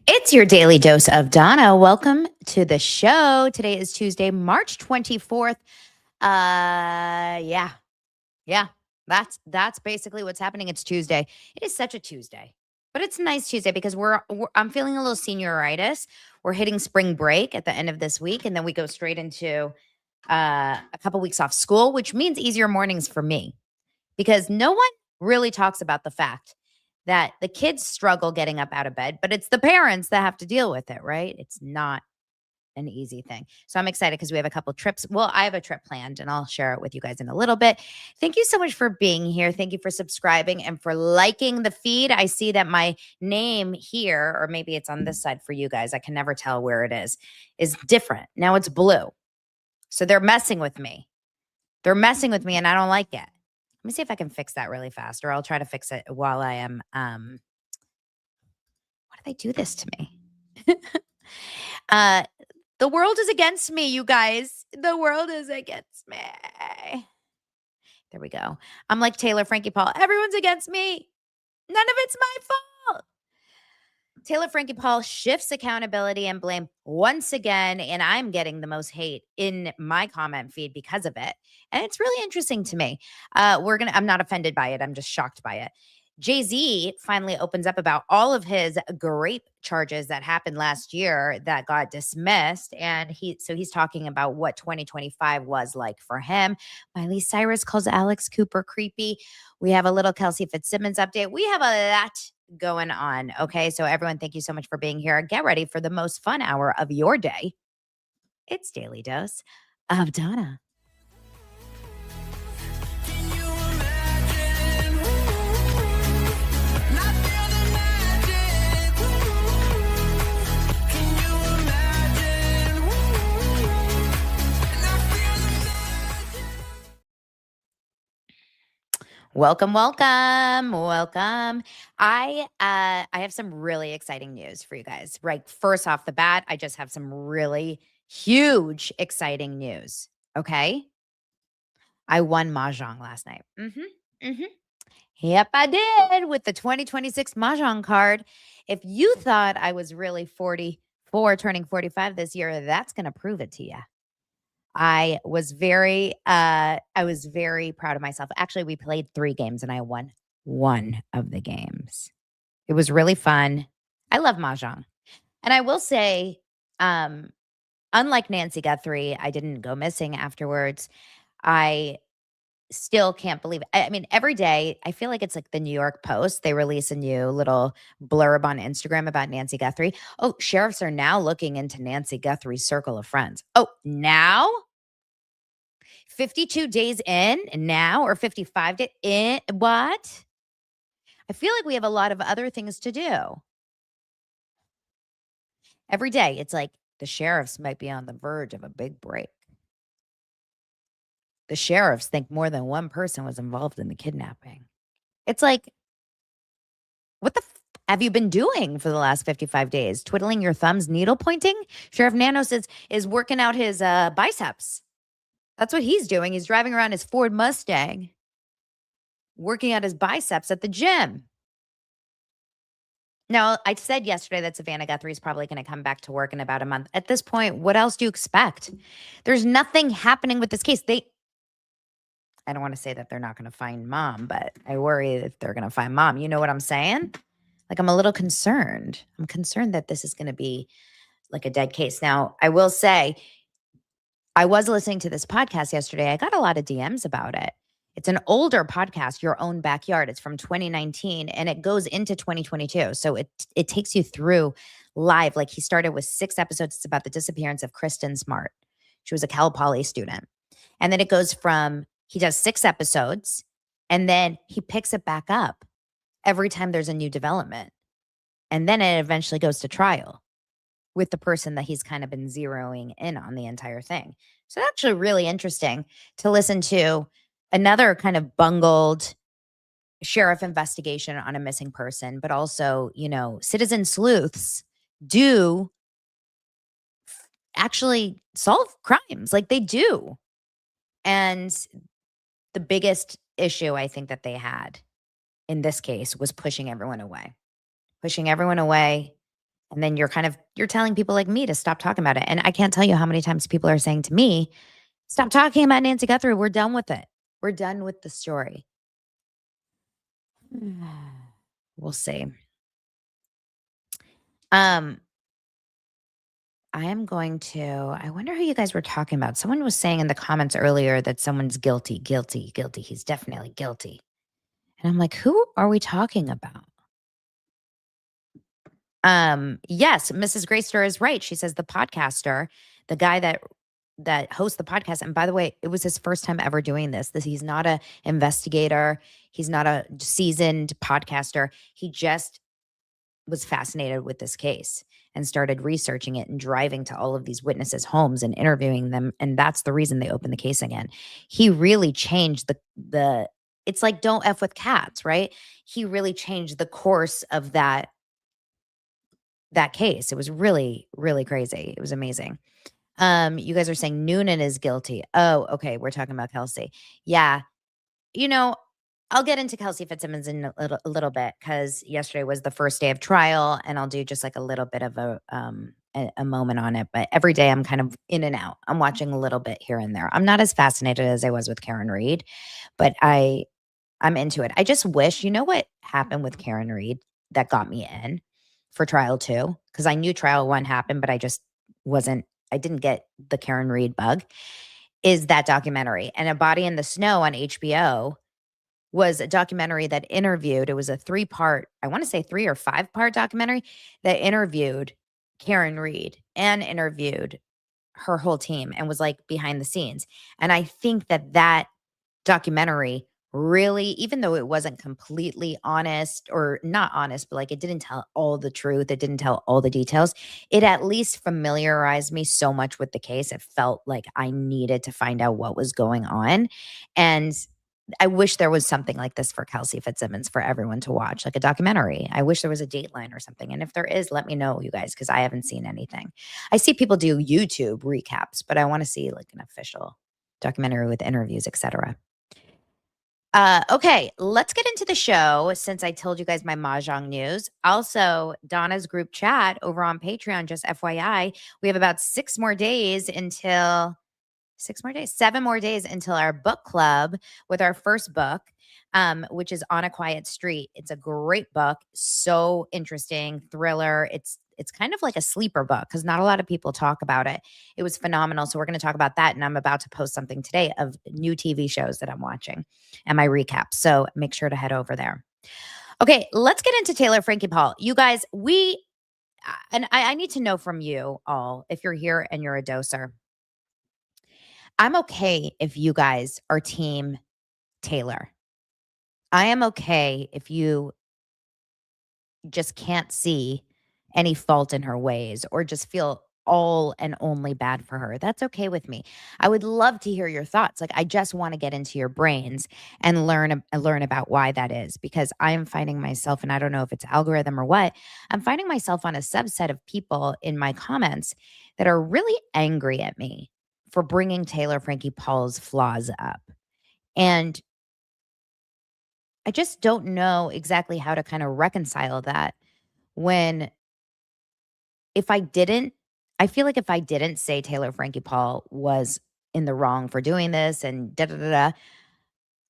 It's your daily dose of Donna. Welcome to the show. Today is Tuesday, March 24th. Yeah. That's basically what's happening. It's Tuesday. It is such a Tuesday. But it's a nice Tuesday because I'm feeling a little senioritis. We're hitting spring break at the end of this week, and then we go straight into a couple weeks off school, which means easier mornings for me because no one really talks about the fact that the kids struggle getting up out of bed, but it's the parents that have to deal with it, right? It's not an easy thing. So I'm excited because we have a couple trips. Well, I have a trip planned and I'll share it with you guys in a little bit. Thank you so much for being here. Thank you for subscribing and for liking the feed. I see that my name here, or maybe it's on this side for you guys, I can never tell where it is different. Now it's blue. So they're messing with me. They're messing with me and I don't like it. Let me see if I can fix that really fast, or I'll try to fix it while I am. Why do they do this to me? The world is against me, you guys. The world is against me. There we go. I'm like Taylor, Frankie Paul. Everyone's against me. None of it's my fault. Taylor, Frankie Paul shifts accountability and blame once again, and I'm getting the most hate in my comment feed because of it. And it's really interesting to me. I'm not offended by it. I'm just shocked by it. Jay-Z finally opens up about all of his rape charges that happened last year that got dismissed. And he's talking about what 2025 was like for him. Miley Cyrus calls Alex Cooper creepy. We have a little Kelsey Fitz Simmons update. We have a lot going on. Okay. So everyone, thank you so much for being here. Get ready for the most fun hour of your day. It's Daily Dose of Donna. Welcome. I have some really exciting news for you guys. Right, first off the bat, I just have some really huge exciting news. Okay, I won Ma-jong last night. Yep, I did with the 2026 Ma-jong card. If you thought I was really 44, turning 45 this year, that's gonna prove it to you. I was very proud of myself. Actually, we played 3 games and I won 1 of the games. It was really fun. I love mahjong. And I will say, unlike Nancy Guthrie, I didn't go missing afterwards. I still can't believe it. I mean, every day, I feel like it's like the New York Post. They release a new little blurb on Instagram about Nancy Guthrie. Oh, sheriffs are now looking into Nancy Guthrie's circle of friends. Oh, now? 52 days in now, or 55 days in? What? I feel like we have a lot of other things to do. Every day, it's like the sheriffs might be on the verge of a big break. The sheriffs think more than one person was involved in the kidnapping. It's like, what the have you been doing for the last 55 days? Twiddling your thumbs, needle pointing? Sheriff Nanos is working out his biceps. That's what he's doing. He's driving around his Ford Mustang, working out his biceps at the gym. Now, I said yesterday that Savannah Guthrie is probably going to come back to work in about a month. At this point, what else do you expect? There's nothing happening with this case. I don't want to say that they're not going to find mom, but I worry that they're going to find mom. You know what I'm saying? Like, I'm a little concerned. I'm concerned that this is going to be like a dead case. Now, I will say, I was listening to this podcast yesterday. I got a lot of DMs about it. It's an older podcast, Your Own Backyard. It's from 2019 and it goes into 2022. So it takes you through live. Like, he started with 6 episodes. It's about the disappearance of Kristen Smart. She was a Cal Poly student. And then it goes from, he does 6 episodes and then he picks it back up every time there's a new development. And then it eventually goes to trial with the person that he's kind of been zeroing in on the entire thing. So it's actually really interesting to listen to another kind of bungled sheriff investigation on a missing person, but also, citizen sleuths do actually solve crimes, like they do. And the biggest issue I think that they had in this case was pushing everyone away And then you're telling people like me to stop talking about it. And I can't tell you how many times people are saying to me, stop talking about Nancy Guthrie. We're done with it. We're done with the story. We'll see. I wonder who you guys were talking about. Someone was saying in the comments earlier that someone's guilty. He's definitely guilty. And I'm like, who are we talking about? Yes, Mrs. Grayster is right. She says the podcaster, the guy that hosts the podcast. And by the way, it was his first time ever doing this. He's not a investigator. He's not a seasoned podcaster. He just was fascinated with this case and started researching it and driving to all of these witnesses' homes and interviewing them. And that's the reason they opened the case again. He really changed the it's like don't F with cats, right? He really changed the course of that case. It was really, really crazy. It was amazing. You guys are saying Noonan is guilty. Oh, okay. We're talking about Kelsey. Yeah. You know, I'll get into Kelsey Fitz Simmons in a little bit because yesterday was the first day of trial, and I'll do just like a little bit of a moment on it. But every day I'm kind of in and out. I'm watching a little bit here and there. I'm not as fascinated as I was with Karen Reed, but I'm into it. I just wish, you know what happened with Karen Reed that got me in for trial 2? Because I knew trial 1 happened, but I didn't get the Karen Reed bug, is that documentary. And A Body in the Snow on HBO was a documentary that interviewed, it was a 3-part, I want to say 3 or 5-part documentary that interviewed Karen Reed and interviewed her whole team and was like behind the scenes. And I think that documentary really, even though it wasn't completely honest or not honest, but like it didn't tell all the truth, it didn't tell all the details, it at least familiarized me so much with the case. It felt like I needed to find out what was going on. And I wish there was something like this for Kelsey Fitzsimmons for everyone to watch, like a documentary. I wish there was a Dateline or something. And if there is, let me know, you guys, because I haven't seen anything. I see people do YouTube recaps, but I want to see like an official documentary with interviews, etc. Okay, let's get into the show since I told you guys my Ma-jong news. Also, Donna's group chat over on Patreon, just FYI, we have about 7 more days until our book club with our first book, which is On a Quiet Street. It's a great book, so interesting, thriller. It's kind of like a sleeper book because not a lot of people talk about it. It was phenomenal. So we're going to talk about that. And I'm about to post something today of new TV shows that I'm watching and my recap. So make sure to head over there. Okay, let's get into Taylor Frankie Paul. You guys, I need to know from you all, if you're here and you're a doser, I'm okay if you guys are team Taylor. I am okay if you just can't see any fault in her ways or just feel all and only bad for her. That's okay with me. I would love to hear your thoughts. Like I just want to get into your brains and learn about why that is, because I am finding myself, and I don't know if it's algorithm or what, I'm finding myself on a subset of people in my comments that are really angry at me for bringing Taylor Frankie Paul's flaws up. And I just don't know exactly how to kind of reconcile that when I feel like if I didn't say Taylor Frankie Paul was in the wrong for doing this and da da da da,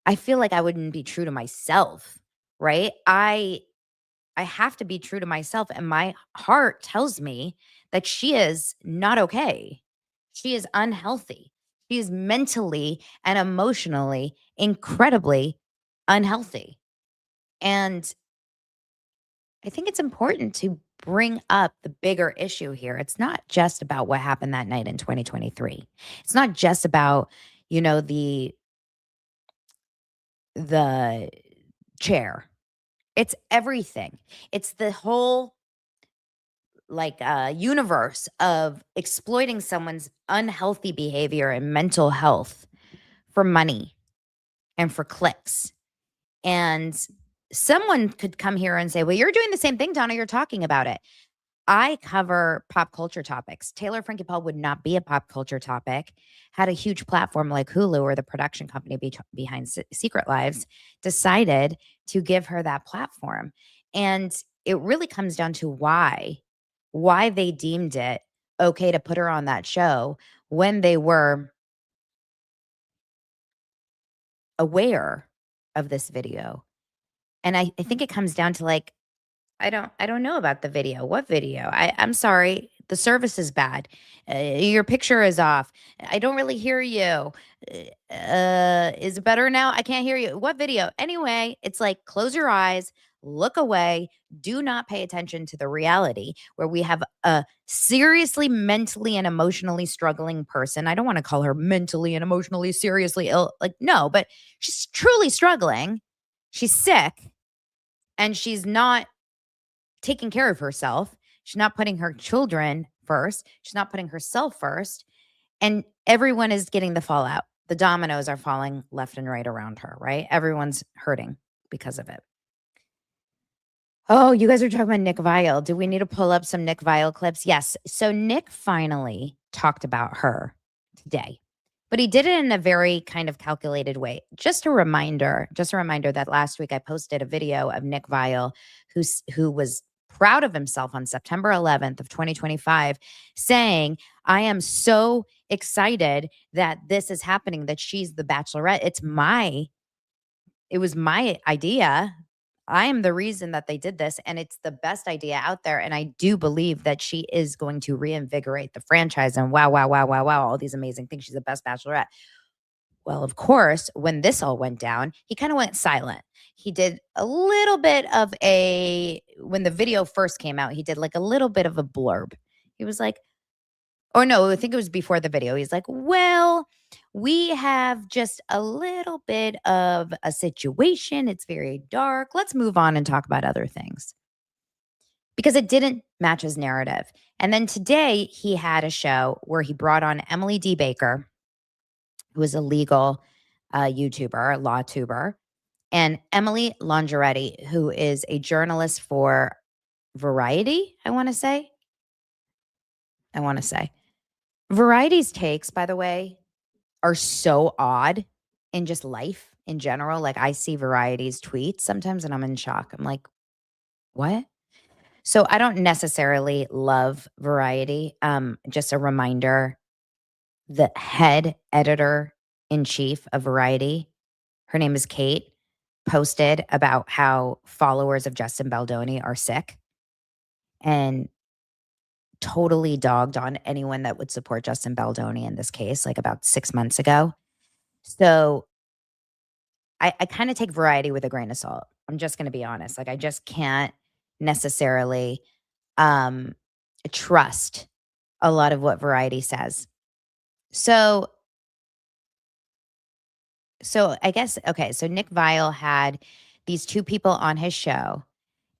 I feel like I wouldn't be true to myself, right? I have to be true to myself, and my heart tells me that she is not okay. She is unhealthy. She is mentally and emotionally incredibly unhealthy. And I think it's important to bring up the bigger issue here. It's not just about what happened that night in 2023. It's not just about, the chair. It's everything. It's the whole universe of exploiting someone's unhealthy behavior and mental health for money and for clicks. And someone could come here and say, well, you're doing the same thing, Donna. You're talking about it. I cover pop culture topics. Taylor Frankie Paul would not be a pop culture topic had a huge platform like Hulu or the production company behind Secret Lives decided to give her that platform. And it really comes down to why why they deemed it okay to put her on that show when they were aware of this video. And I think it comes down to like, I don't know about the video. What video? I'm sorry. The service is bad. Your picture is off. I don't really hear you. Is it better now? I can't hear you. What video? Anyway, it's like close your eyes, look away, do not pay attention to the reality where we have a seriously mentally and emotionally struggling person. I don't want to call her mentally and emotionally seriously ill. Like, no, but she's truly struggling. She's sick and she's not taking care of herself. She's not putting her children first. She's not putting herself first. And everyone is getting the fallout. The dominoes are falling left and right around her, right? Everyone's hurting because of it. Oh, you guys are talking about Nick Viall. Do we need to pull up some Nick Viall clips? Yes. So Nick finally talked about her today, but he did it in a very kind of calculated way. Just a reminder that last week I posted a video of Nick Viall who was proud of himself on September 11th of 2025 saying, I am so excited that this is happening, that she's the Bachelorette. It was my idea. I am the reason that they did this, and it's the best idea out there. And I do believe that she is going to reinvigorate the franchise and wow, all these amazing things. She's the best Bachelorette. Well, of course, when this all went down, he kind of went silent. He did a little bit of when the video first came out, he did like a little bit of a blurb. He was like, or no, I think it was before the video. He's like, well, we have just a little bit of a situation. It's very dark. Let's move on and talk about other things. Because it didn't match his narrative. And then today he had a show where he brought on Emily D. Baker, who is a legal YouTuber, law tuber, and Emily Longeretti, who is a journalist for Variety, I want to say. Variety's takes, by the way, are so odd in just life in general. Like I see Variety's tweets sometimes and I'm in shock. I'm like, what? So I don't necessarily love Variety. Just a reminder, the head editor-in-chief of Variety, her name is Kate, posted about how followers of Justin Baldoni are sick and totally dogged on anyone that would support Justin Baldoni in this case, like about 6 months ago. So I kind of take Variety with a grain of salt. I'm just going to be honest. Like I just can't necessarily trust a lot of what Variety says. So I guess, okay, so Nick Viall had these two people on his show,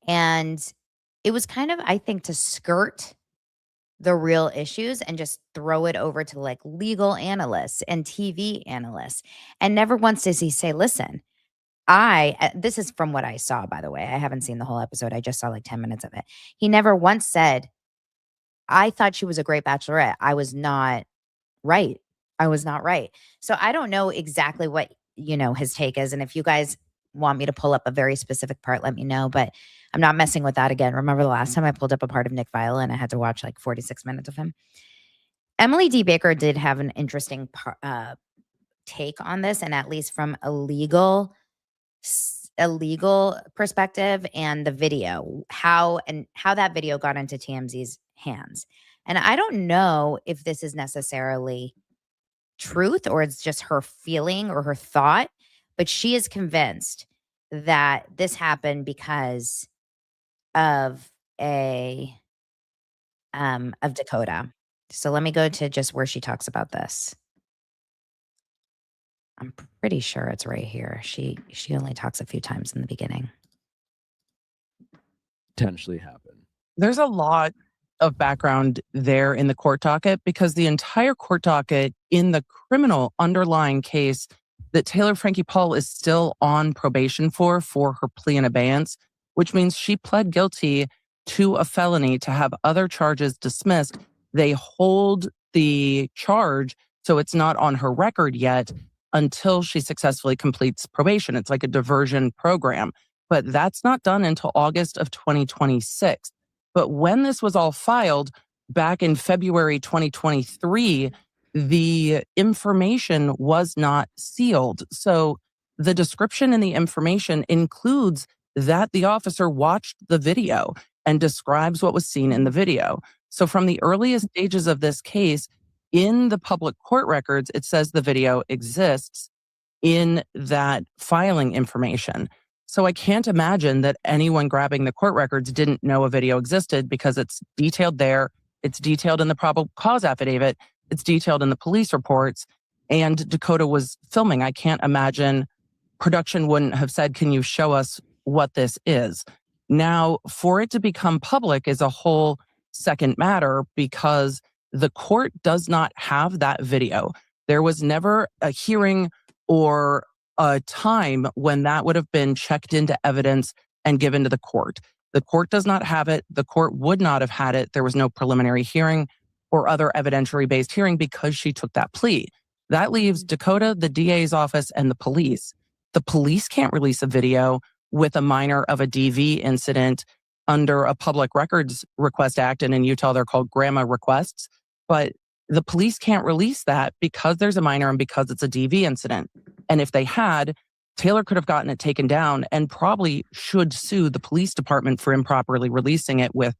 and it was kind of, I think, to skirt the real issues and just throw it over to like legal analysts and TV analysts. And never once does he say, listen, this is from what I saw, by the way. I haven't seen the whole episode. I just saw like 10 minutes of it. He never once said, I thought she was a great Bachelorette. I was not right. So I don't know exactly what, his take is. And if you guys want me to pull up a very specific part, let me know. But I'm not messing with that again. Remember the last time I pulled up a part of Nick Viall and I had to watch like 46 minutes of him? Emily D. Baker did have an interesting take on this, and at least from a legal perspective and the video, how that video got into TMZ's hands. And I don't know if this is necessarily truth or it's just her feeling or her thought, but she is convinced that this happened because of of Dakota. So let me go to just where she talks about this. I'm pretty sure it's right here. She only talks a few times in the beginning. Potentially happen. There's a lot of background there in the court docket because the entire court docket in the criminal underlying case that Taylor Frankie Paul is still on probation for her plea in abeyance, which means she pled guilty to a felony to have other charges dismissed. They hold the charge, so it's not on her record yet until she successfully completes probation. It's like a diversion program, but that's not done until August of 2026. But when this was all filed back in February 2023, the information was not sealed. So the description in the information includes that the officer watched the video and describes what was seen in the video. So from the earliest stages of this case, in the public court records, it says the video exists in that filing information. So I can't imagine that anyone grabbing the court records didn't know a video existed because it's detailed there. It's detailed in the probable cause affidavit. It's detailed in the police reports. And Dakota was filming. I can't imagine production wouldn't have said, can you show us what this is? Now, for it to become public is a whole second matter because the court does not have that video. There was never a hearing or a time when that would have been checked into evidence and given to the court. The court does not have it. The court would not have had it. There was no preliminary hearing or other evidentiary based hearing because she took that plea. That leaves Dakota, the DA's office, and the police. The police can't release a video with a minor of a DV incident under a Public Records Request Act. And in Utah, they're called grandma requests. But the police can't release that because there's a minor and because it's a DV incident. And if they had, Taylor could have gotten it taken down and probably should sue the police department for improperly releasing it with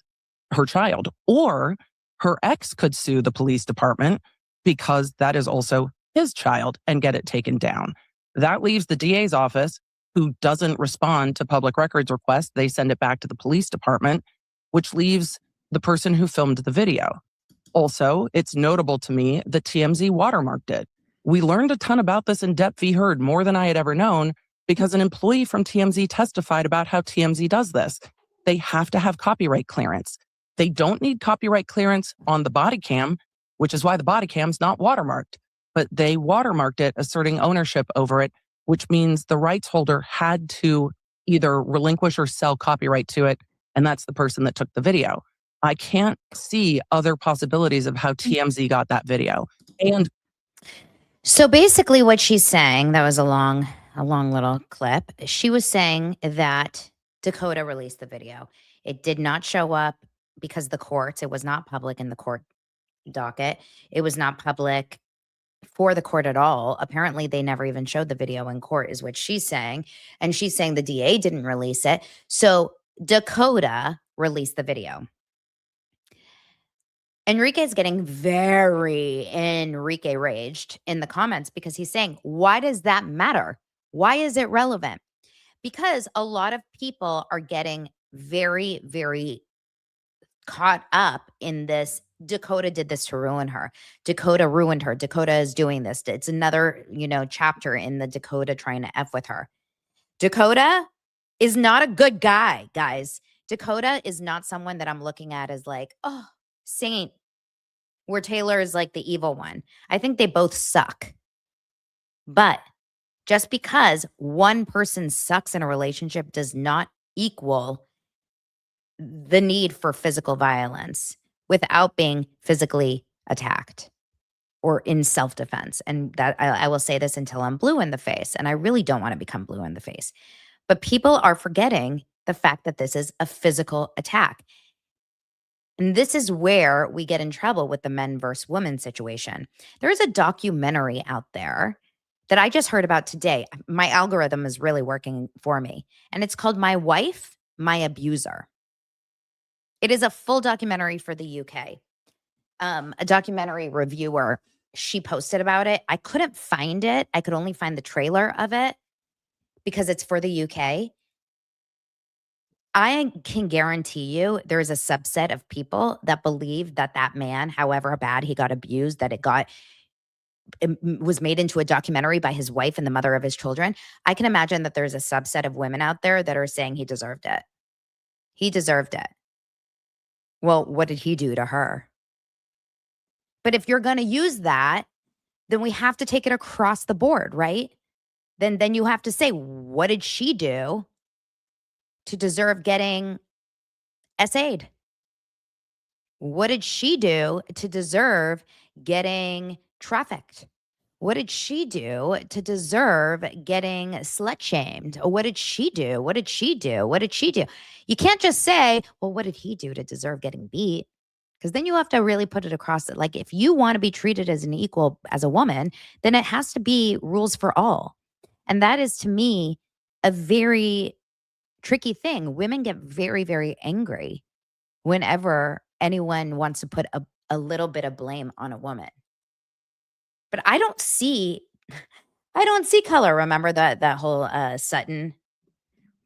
her child. Or her ex could sue the police department because that is also his child and get it taken down. That leaves the DA's office, who doesn't respond to public records requests. They send it back to the police department, which leaves the person who filmed the video. Also, it's notable to me that TMZ watermarked it. We learned a ton about this in Depth v. Heard, more than I had ever known, because an employee from TMZ testified about how TMZ does this. They have to have copyright clearance. They don't need copyright clearance on the body cam, which is why the body cam's not watermarked. But they watermarked it, asserting ownership over it, which means the rights holder had to either relinquish or sell copyright to it, and that's the person that took the video. I can't see other possibilities of how TMZ got that video. And so basically what she's saying, that was a long little clip. She was saying that Dakota released the video. It did not show up because the courts, it was not public in the court docket. It was not public for the court at all. Apparently they never even showed the video in court is what she's saying. And she's saying the DA didn't release it. So Dakota released the video. Enrique is getting very Enrique raged in the comments because he's saying, why does that matter? Why is it relevant? Because a lot of people are getting very, very caught up in this. Dakota did this to ruin her. Dakota ruined her. Dakota is doing this. It's another, chapter in the Dakota trying to F with her. Dakota is not a good guy, guys. Dakota is not someone that I'm looking at as like, oh, saint, where Taylor is like the evil one. I think they both suck. But just because one person sucks in a relationship does not equal the need for physical violence without being physically attacked or in self-defense. And that I will say this until I'm blue in the face. And I really don't want to become blue in the face. But people are forgetting the fact that this is a physical attack. And this is where we get in trouble with the men versus women situation. There is a documentary out there that I just heard about today. My algorithm is really working for me. And it's called My Wife, My Abuser. It is a full documentary for the UK. A documentary reviewer, she posted about it. I couldn't find it. I could only find the trailer of it because it's for the UK. I can guarantee you there is a subset of people that believe that that man, however bad he got abused, that it was made into a documentary by his wife and the mother of his children. I can imagine that there's a subset of women out there that are saying he deserved it. He deserved it. Well, what did he do to her? But if you're going to use that, then we have to take it across the board, right? Then you have to say, what did she do to deserve getting SA'd? What did she do to deserve getting trafficked? What did she do to deserve getting slut shamed? Or what did she do? What did she do? What did she do? You can't just say, well, what did he do to deserve getting beat? Because then you have to really put it across it. Like, if you want to be treated as an equal as a woman, then it has to be rules for all. And that is, to me, a very tricky thing. Women get very, very angry whenever anyone wants to put a little bit of blame on a woman. But I don't see color. Remember that whole Sutton?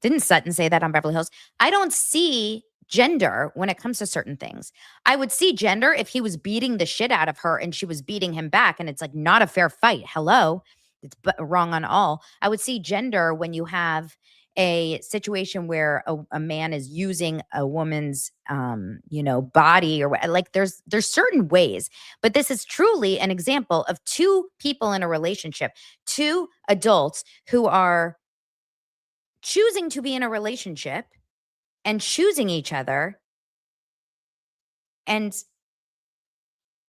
Didn't Sutton say that on Beverly Hills? I don't see gender when it comes to certain things. I would see gender if he was beating the shit out of her and she was beating him back, and it's like not a fair fight. Hello. It's wrong on all. I would see gender when you have a situation where a man is using a woman's body, or like there's certain ways. But this is truly an example of two people in a relationship, two adults who are choosing to be in a relationship and choosing each other, and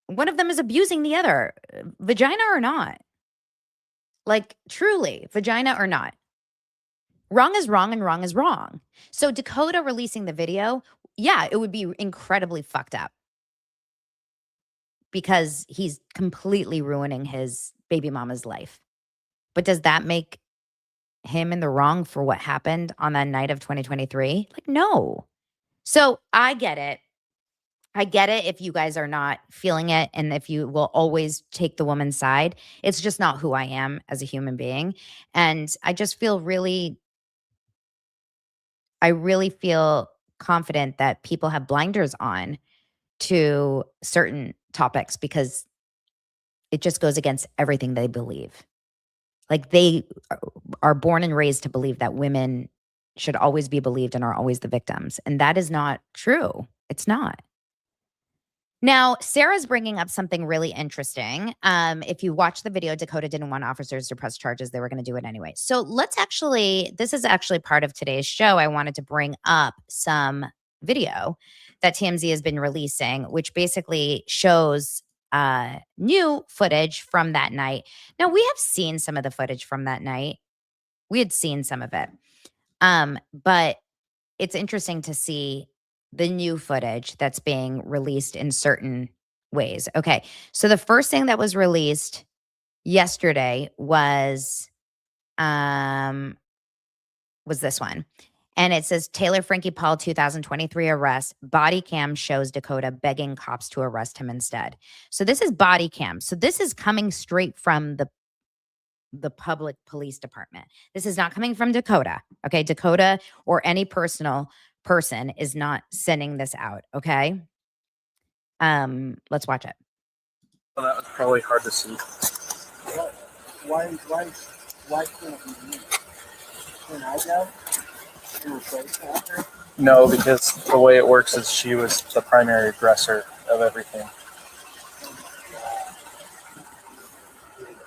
one of them is abusing the other, vagina or not. Like, truly, vagina or not. Wrong is wrong and wrong is wrong. So Dakota releasing the video, yeah, it would be incredibly fucked up because he's completely ruining his baby mama's life. But does that make him in the wrong for what happened on that night of 2023? Like, no. So I get it. I get it if you guys are not feeling it and if you will always take the woman's side. It's just not who I am as a human being. And I just feel I really feel confident that people have blinders on to certain topics because it just goes against everything they believe. Like, they are born and raised to believe that women should always be believed and are always the victims. And that is not true. It's not. Now, Sarah's bringing up something really interesting. If you watch the video, Dakota didn't want officers to press charges. They were going to do it anyway. So this is actually part of today's show. I wanted to bring up some video that TMZ has been releasing, which basically shows new footage from that night. Now, we have seen some of the footage from that night. We had seen some of it. But it's interesting to see the new footage that's being released in certain ways. Okay. So the first thing that was released yesterday was this one. And it says Taylor Frankie Paul 2023 arrest. Body cam shows Dakota begging cops to arrest him instead. So this is body cam. So this is coming straight from the public police department. This is not coming from Dakota. Okay. Dakota or any personal person is not sending this out. Okay. Let's watch it. Well, that was probably hard to see. Why can't we leave? Can I go and replace after? No, because the way it works is she was the primary aggressor of everything.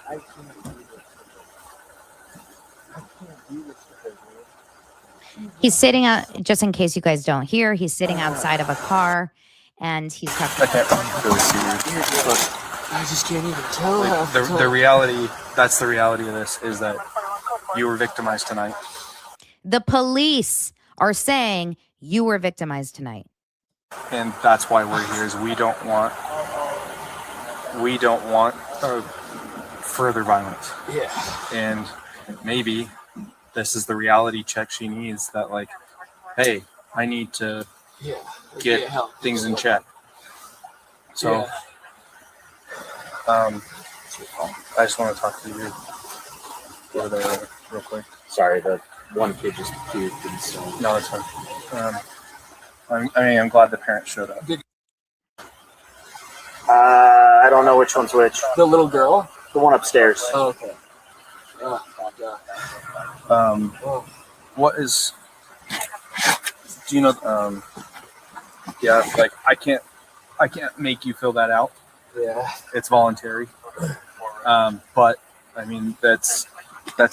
I can't do this. I can't do this to her, dude. He's sitting out, just in case you guys don't hear, he's sitting outside of a car and he's talking. I can't really see you. But I just can't even tell. like, the reality, that's the reality of this, is that you were victimized tonight. The police are saying you were victimized tonight. And that's why we're here, is we don't want further violence. Yeah. And maybe this is the reality check she needs, that like, hey, I need to get things in check. So I just want to talk to you over there real quick. Sorry, the one kid just puked and so. No, it's fine. I'm glad the parents showed up. I don't know which one's which. The little girl? The one upstairs. Oh, okay. Oh, my God. What is? Do you know? Yeah, like I can't make you fill that out. Yeah. It's voluntary. But I mean, that's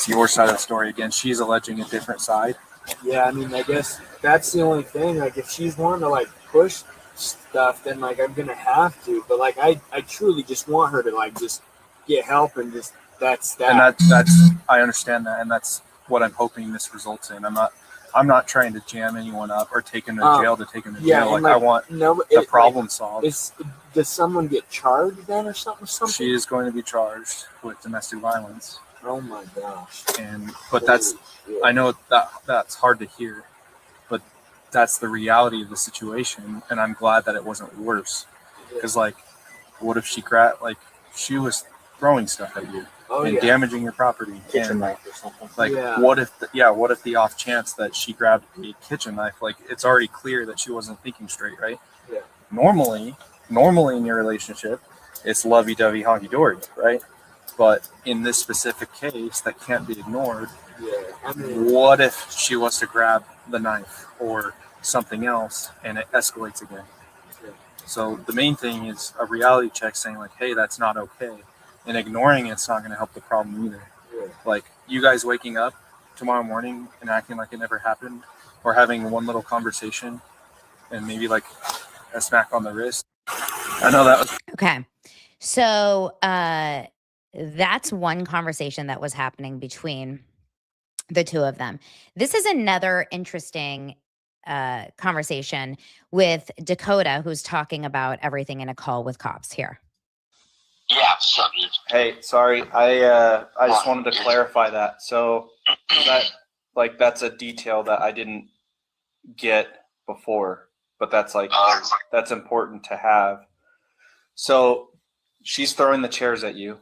your side of the story. Again, she's alleging a different side. Yeah, I mean, I guess that's the only thing. Like, if she's wanting to, like, push stuff, then, like, I'm going to have to. But, like, I truly just want her to, like, just get help and just that's that. And that's I understand that, and that's what I'm hoping this results in. I'm not trying to jam anyone up or take them to jail to take them to jail. Like I want the problem solved. Does someone get charged then or something? She is going to be charged with domestic violence. Oh my gosh! But that's I know that's hard to hear, but that's the reality of the situation, and I'm glad that it wasn't worse. Because like, what if she was throwing stuff at you and damaging your property, Kitchen knife or something. Like, what if the off chance that she grabbed a kitchen knife? Like, it's already clear that she wasn't thinking straight, right? Yeah. Normally in your relationship, it's lovey-dovey, honky-dory, right? But in this specific case, that can't be ignored. Yeah. I mean, What if she was to grab the knife or something else and it escalates again? Yeah. So the main thing is a reality check saying like, hey, that's not okay. And ignoring it's not going to help the problem either. Yeah. Like you guys waking up tomorrow morning and acting like it never happened, or having one little conversation and maybe like a smack on the wrist. I know that was Okay. So that's one conversation that was happening between the two of them. This is another interesting conversation with Dakota, who's talking about everything in a call with cops here. Yeah, what's up, dude? Hey, sorry. I just wanted to clarify that. So that's a detail that I didn't get before, but that's that's important to have. So she's throwing the chairs at you.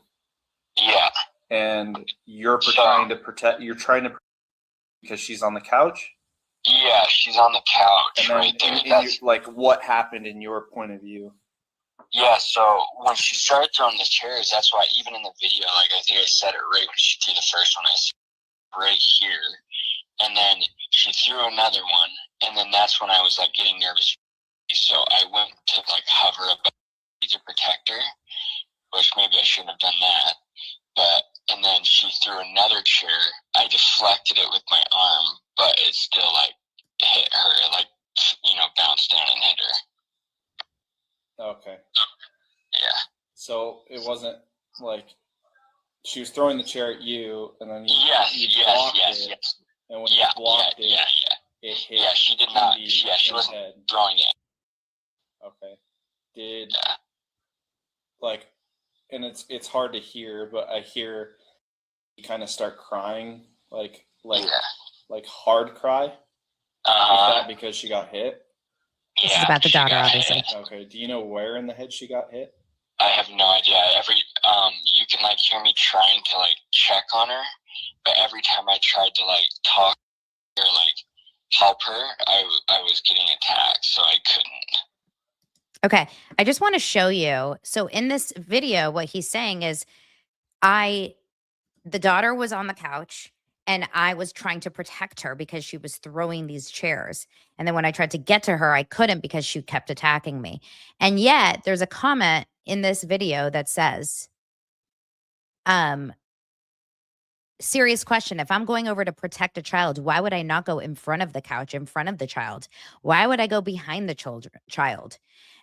Yeah. And you're trying to protect because she's on the couch? Yeah, she's on the couch right there. What happened in your point of view? Yeah, so when she started throwing the chairs, that's why even in the video, like I think I said it right when she threw the first one, I said right here. And then she threw another one, and then that's when I was like getting nervous. So I went to like hover above to protect her, which maybe I shouldn't have done that. And then she threw another chair. I deflected it with my arm, but it still like hit her, bounced down and hit her. Okay. Yeah. So it wasn't like she was throwing the chair at you, and then you blocked it. And when you blocked it, it hit. Yeah, she did not. Yeah, she wasn't throwing it. Okay. And it's hard to hear, but I hear you kind of start crying, like hard cry. Is that because she got hit? This is about the daughter, obviously. Okay. Do you know where in the head she got hit? I have no idea. You can hear me trying to check on her, but every time I tried to talk or help her, I was getting attacked, so I couldn't. Okay. I just want to show you. So in this video, what he's saying is the daughter was on the couch and I was trying to protect her because she was throwing these chairs. And then when I tried to get to her, I couldn't because she kept attacking me. And yet there's a comment in this video that says, serious question. If I'm going over to protect a child, why would I not go in front of the couch, in front of the child? Why would I go behind the child?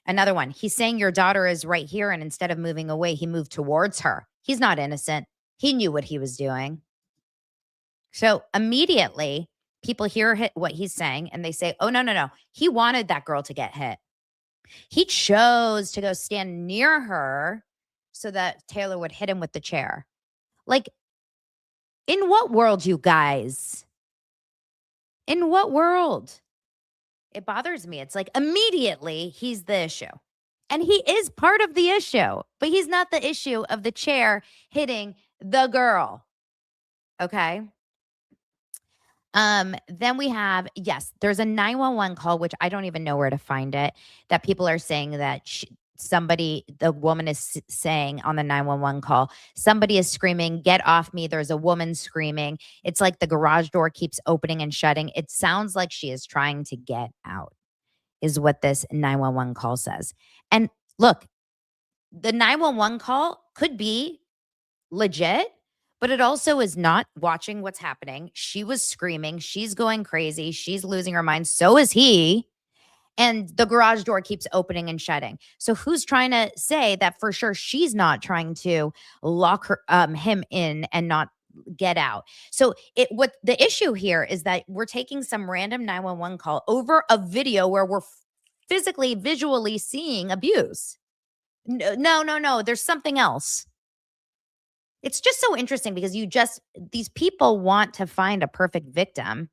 Another one, he's saying your daughter is right here, and instead of moving away, he moved towards her. He's not innocent. He knew what he was doing. So immediately, people hear what he's saying, and they say, oh, no. He wanted that girl to get hit. He chose to go stand near her so that Taylor would hit him with the chair. In what world, you guys? In what world? It bothers me. It's immediately he's the issue. And he is part of the issue, but he's not the issue of the chair hitting the girl. Okay? Then we have, there's a 911 call, which I don't even know where to find it, that people are saying that the woman is saying on the 911 call, somebody is screaming, get off me. There's a woman screaming. It's like the garage door keeps opening and shutting. It sounds like she is trying to get out, is what this 911 call says. And look, the 911 call could be legit, but it also is not watching what's happening. She was screaming. She's going crazy. She's losing her mind. So is he. And the garage door keeps opening and shutting. So who's trying to say that for sure she's not trying to lock him in and not get out? So what the issue here is that we're taking some random 911 call over a video where we're physically, visually seeing abuse. No. There's something else. It's just so interesting because these people want to find a perfect victim.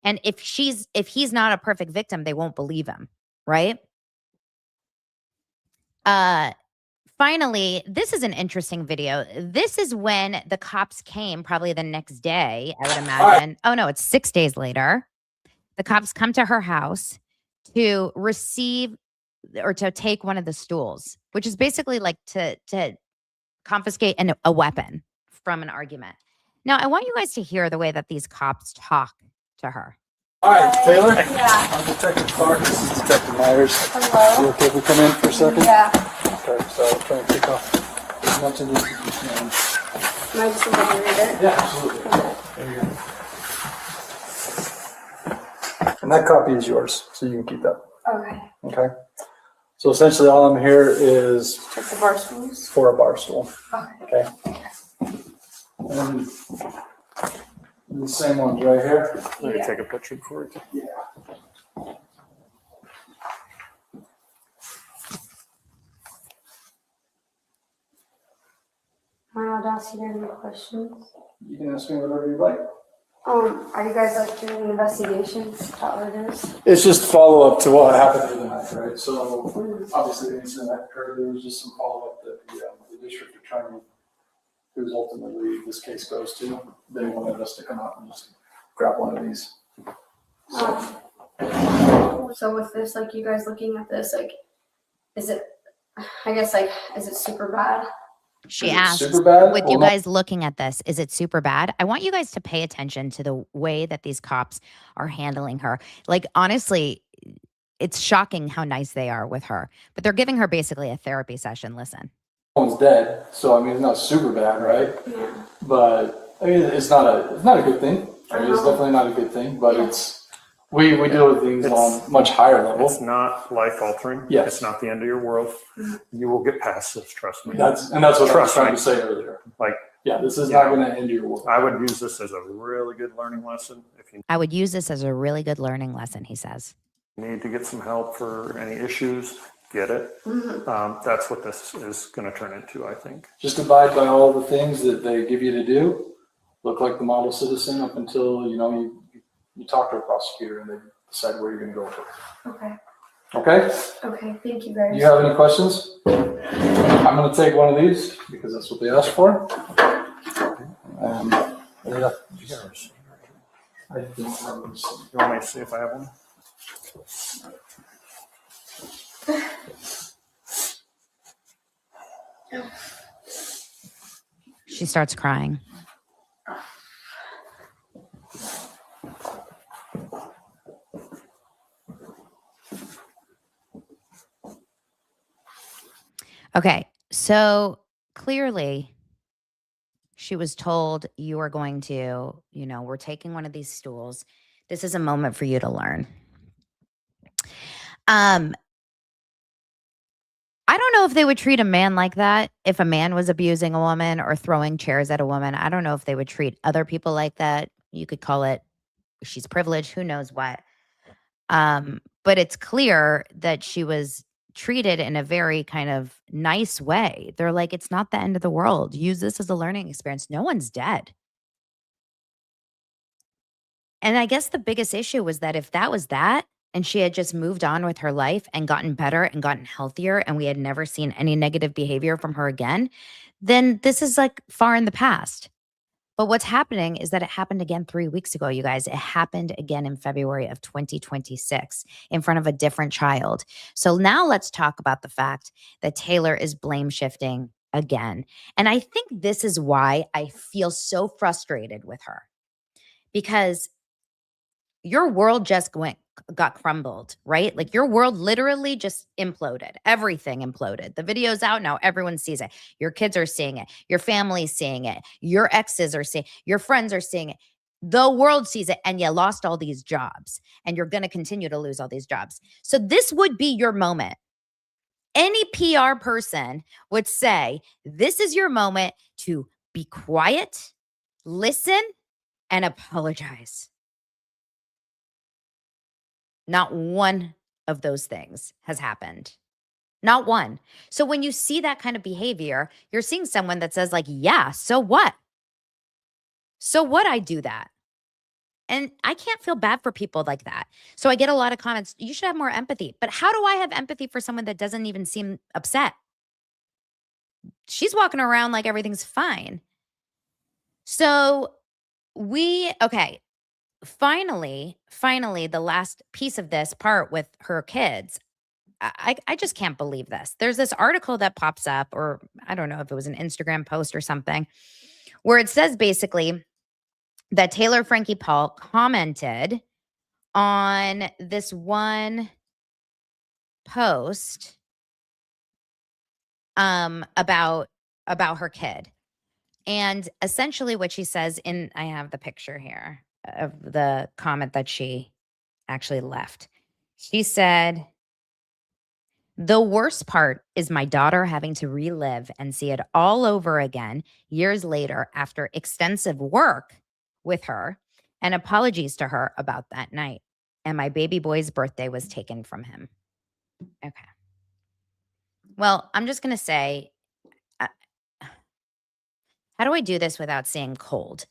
And if he's not a perfect victim, they won't believe him, right? Finally, this is an interesting video. This is when the cops came, probably the next day, I would imagine. Oh no, it's 6 days later. The cops come to her house to receive or to take one of the stools, which is basically like to confiscate a weapon from an argument. Now, I want you guys to hear the way that these cops talk to her. All right, Taylor. Yeah. I'm Detective Clark. This is Detective Myers. Hello. You okay if we come in for a second? Yeah. Okay, so I'll try and pick off as much of this as we can. Am I just going to read it? Yeah, absolutely. There you go. And that copy is yours, so you can keep that. Okay. Okay. So essentially, all I'm here is Just the bar stools? for a bar stool. Okay. Okay. And the same ones right here. Let me take a picture for it. Yeah. Am I allowed to ask you guys any questions? You can ask me whatever you like. Are you guys like doing investigations? Is that what it is? It's just follow up to what happened the other night, right? So obviously the incident that occurred, there was just some follow up that the district attorney, who's ultimately this case goes to, they wanted us to come out and just grab one of these. So with this, like you guys looking at this, like, is it super bad? She Is it asked, super bad with or you not? guys looking at this, is it super bad? I want you guys to pay attention to the way that these cops are handling her. Like, honestly, it's shocking how nice they are with her. But they're giving her basically a therapy session. Listen. One's dead, so I mean it's not super bad, right? Yeah. But I mean it's not a good thing. I mean, it's definitely not a good thing, but it's we deal with things on much higher level. It's not life altering. Yes. It's not the end of your world. You will get past this, trust me. That's what I was Trust trying me. to say earlier. Like, Yeah, this is not going to end your world. I would use this as a really good learning lesson. If you I would use this as a really good learning lesson, he says. need to get some help for any issues, get it. That's what this is going to turn into, I think. Just abide by all the things that they give you to do. Look like the model citizen up until you talk to a prosecutor and they decide where you're going to go with it. Okay. Okay? Okay. Thank you guys. Do you have any questions? I'm going to take one of these because that's what they asked for. Yeah. I don't remember this. You want me to see if I have one? She starts crying. Okay, so clearly she was told you are going to, we're taking one of these stools. This is a moment for you to learn. I don't know if they would treat a man like that if a man was abusing a woman or throwing chairs at a woman. I don't know if they would treat other people like that. You could call it she's privileged, who knows what. But it's clear that she was treated in a very kind of nice way. They're like, it's not the end of the world. Use this as a learning experience. No one's dead. And I guess the biggest issue was that if that was that, and she had just moved on with her life and gotten better and gotten healthier, and we had never seen any negative behavior from her again, then this is like far in the past. But what's happening is that it happened again 3 weeks ago, you guys. It happened again in February of 2026 in front of a different child. So now let's talk about the fact that Taylor is blame shifting again. And I think this is why I feel so frustrated with her, because your world just got crumbled, right? Like your world literally just imploded. Everything imploded. The video's out now. Everyone sees it. Your kids are seeing it. Your family's seeing it. Your exes are seeing it. Your friends are seeing it. The world sees it, and you lost all these jobs, and you're going to continue to lose all these jobs. So this would be your moment. Any PR person would say, this is your moment to be quiet, listen, and apologize. Not one of those things has happened. Not one. So when you see that kind of behavior, you're seeing someone that says like, yeah, so what? So what I do that? And I can't feel bad for people like that. So I get a lot of comments, you should have more empathy. But how do I have empathy for someone that doesn't even seem upset? She's walking around like everything's fine. So finally, the last piece of this part with her kids, I just can't believe this. There's this article that pops up, or I don't know if it was an Instagram post or something, where it says basically that Taylor Frankie Paul commented on this one post about her kid. And essentially what she says I have the picture here of the comment that she actually left. She said, the worst part is my daughter having to relive and see it all over again years later after extensive work with her and apologies to her about that night. And my baby boy's birthday was taken from him. Okay. Well, I'm just going to say, how do I do this without saying cold?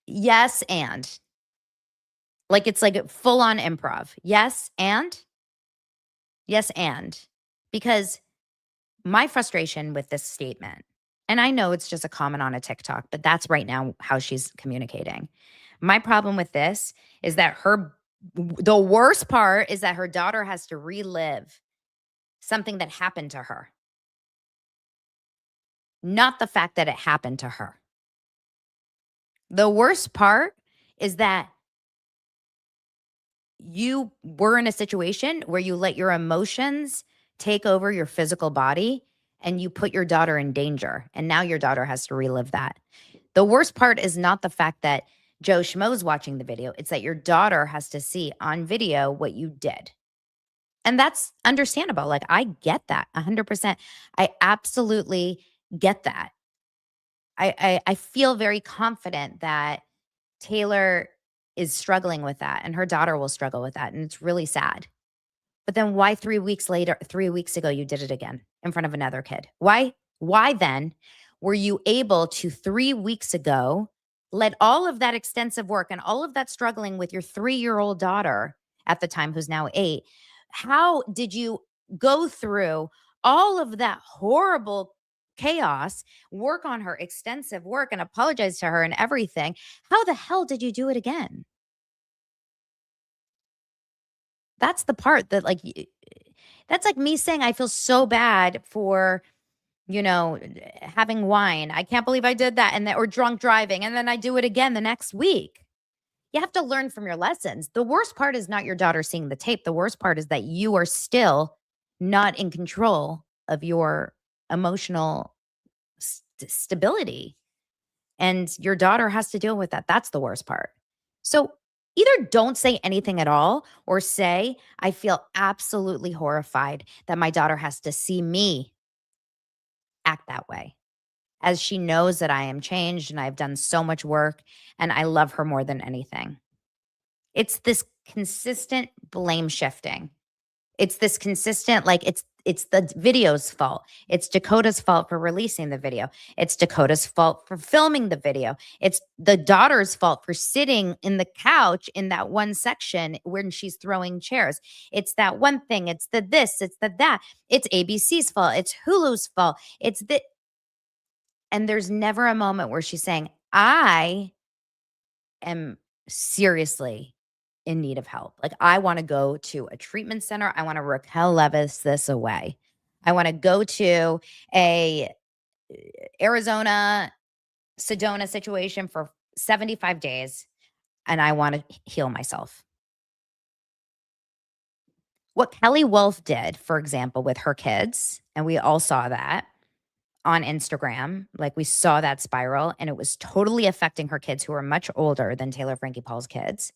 Yes, and. Like it's like full on improv. Yes, and. Yes, and. Because my frustration with this statement, and I know it's just a comment on a TikTok, but that's right now how she's communicating. My problem with this is that the worst part is that her daughter has to relive something that happened to her. Not the fact that it happened to her. The worst part is that you were in a situation where you let your emotions take over your physical body and you put your daughter in danger. And now your daughter has to relive that. The worst part is not the fact that Joe Schmo's watching the video. It's that your daughter has to see on video what you did. And that's understandable. Like, I get that 100%. I absolutely get that. I feel very confident that Taylor is struggling with that and her daughter will struggle with that. And it's really sad. But then why 3 weeks ago, you did it again in front of another kid? Why then were you able to 3 weeks ago let all of that extensive work and all of that struggling with your 3-year-old daughter at the time, who's now 8, how did you go through all of that horrible chaos, work on her extensive work and apologize to her and everything? How the hell did you do it again? That's the part that that's like me saying I feel so bad for, having wine. I can't believe I did that. Or drunk driving. And then I do it again the next week. You have to learn from your lessons. The worst part is not your daughter seeing the tape. The worst part is that you are still not in control of your emotional stability. And your daughter has to deal with that. That's the worst part. So either don't say anything at all or say, I feel absolutely horrified that my daughter has to see me act that way, as she knows that I am changed and I've done so much work and I love her more than anything. It's this consistent blame shifting. It's this consistent, it's the video's fault. It's Dakota's fault for releasing the video. It's Dakota's fault for filming the video. It's the daughter's fault for sitting in the couch in that one section when she's throwing chairs. It's that one thing. It's the this. It's the that. It's ABC's fault. It's Hulu's fault. And there's never a moment where she's saying, I am seriously in need of help. Like, I want to go to a treatment center. I want to Raquel Levis this away. I want to go to a Arizona Sedona situation for 75 days and I want to heal myself. What Kelly Wolf did, for example, with her kids, and we all saw that on Instagram. Like we saw that spiral, and it was totally affecting her kids who are much older than Taylor Frankie Paul's kids.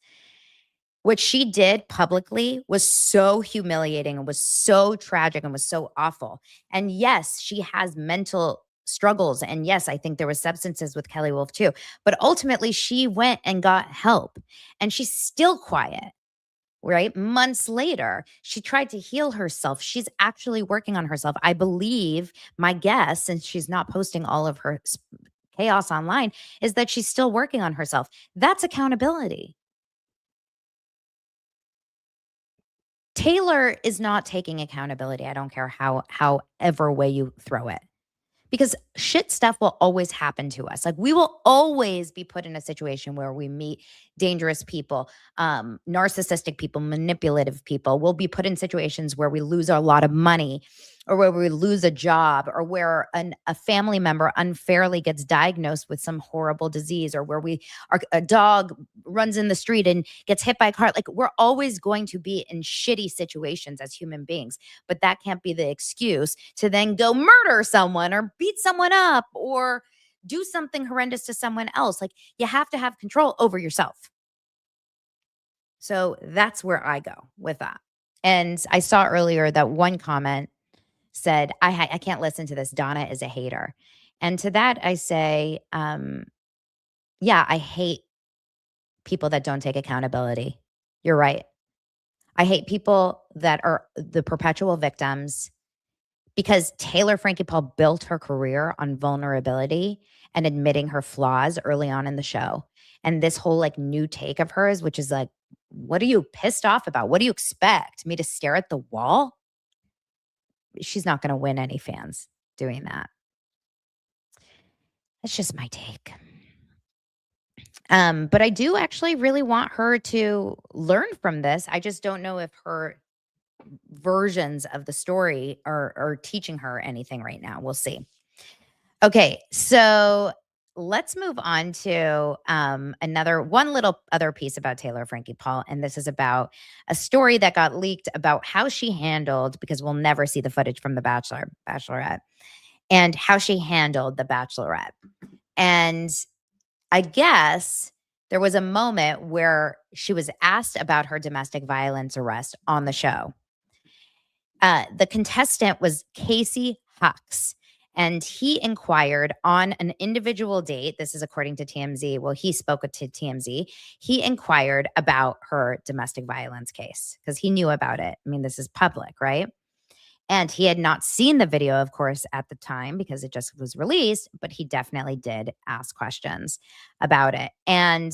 What she did publicly was so humiliating and was so tragic and was so awful. And yes, she has mental struggles. And yes, I think there was substances with Kelly Wolf too. But ultimately, she went and got help. And she's still quiet, right? Months later, she tried to heal herself. She's actually working on herself. I believe, my guess, since she's not posting all of her chaos online, is that she's still working on herself. That's accountability. Taylor is not taking accountability. I don't care however way you throw it. Because shit stuff will always happen to us. Like we will always be put in a situation where we meet dangerous people, narcissistic people, manipulative people. We'll be put in situations where we lose a lot of money, or where we lose a job, or where a family member unfairly gets diagnosed with some horrible disease, or where a dog runs in the street and gets hit by a car. Like we're always going to be in shitty situations as human beings, but that can't be the excuse to then go murder someone or beat someone up or do something horrendous to someone else. Like you have to have control over yourself. So that's where I go with that. And I saw earlier that one comment said, I can't listen to this. Donna is a hater. And to that, I say, yeah, I hate people that don't take accountability. You're right. I hate people that are the perpetual victims, because Taylor Frankie Paul built her career on vulnerability and admitting her flaws early on in the show. And this whole like new take of hers, which is like, what are you pissed off about? What do you expect? Me to stare at the wall? She's not going to win any fans doing that. That's just my take. But I do actually really want her to learn from this. I just don't know if her versions of the story are teaching her anything right now. We'll see. Okay, so let's move on to one little other piece about Taylor Frankie Paul. And this is about a story that got leaked about how she handled, because we'll never see the footage from the Bachelorette, and how she handled the Bachelorette. And I guess there was a moment where she was asked about her domestic violence arrest on the show. The contestant was Casey Hucks, and he inquired on an individual date. This is according to TMZ. Well, he spoke to TMZ. He inquired about her domestic violence case because he knew about it. I mean, this is public, right? And he had not seen the video, of course, at the time because it just was released, but he definitely did ask questions about it. And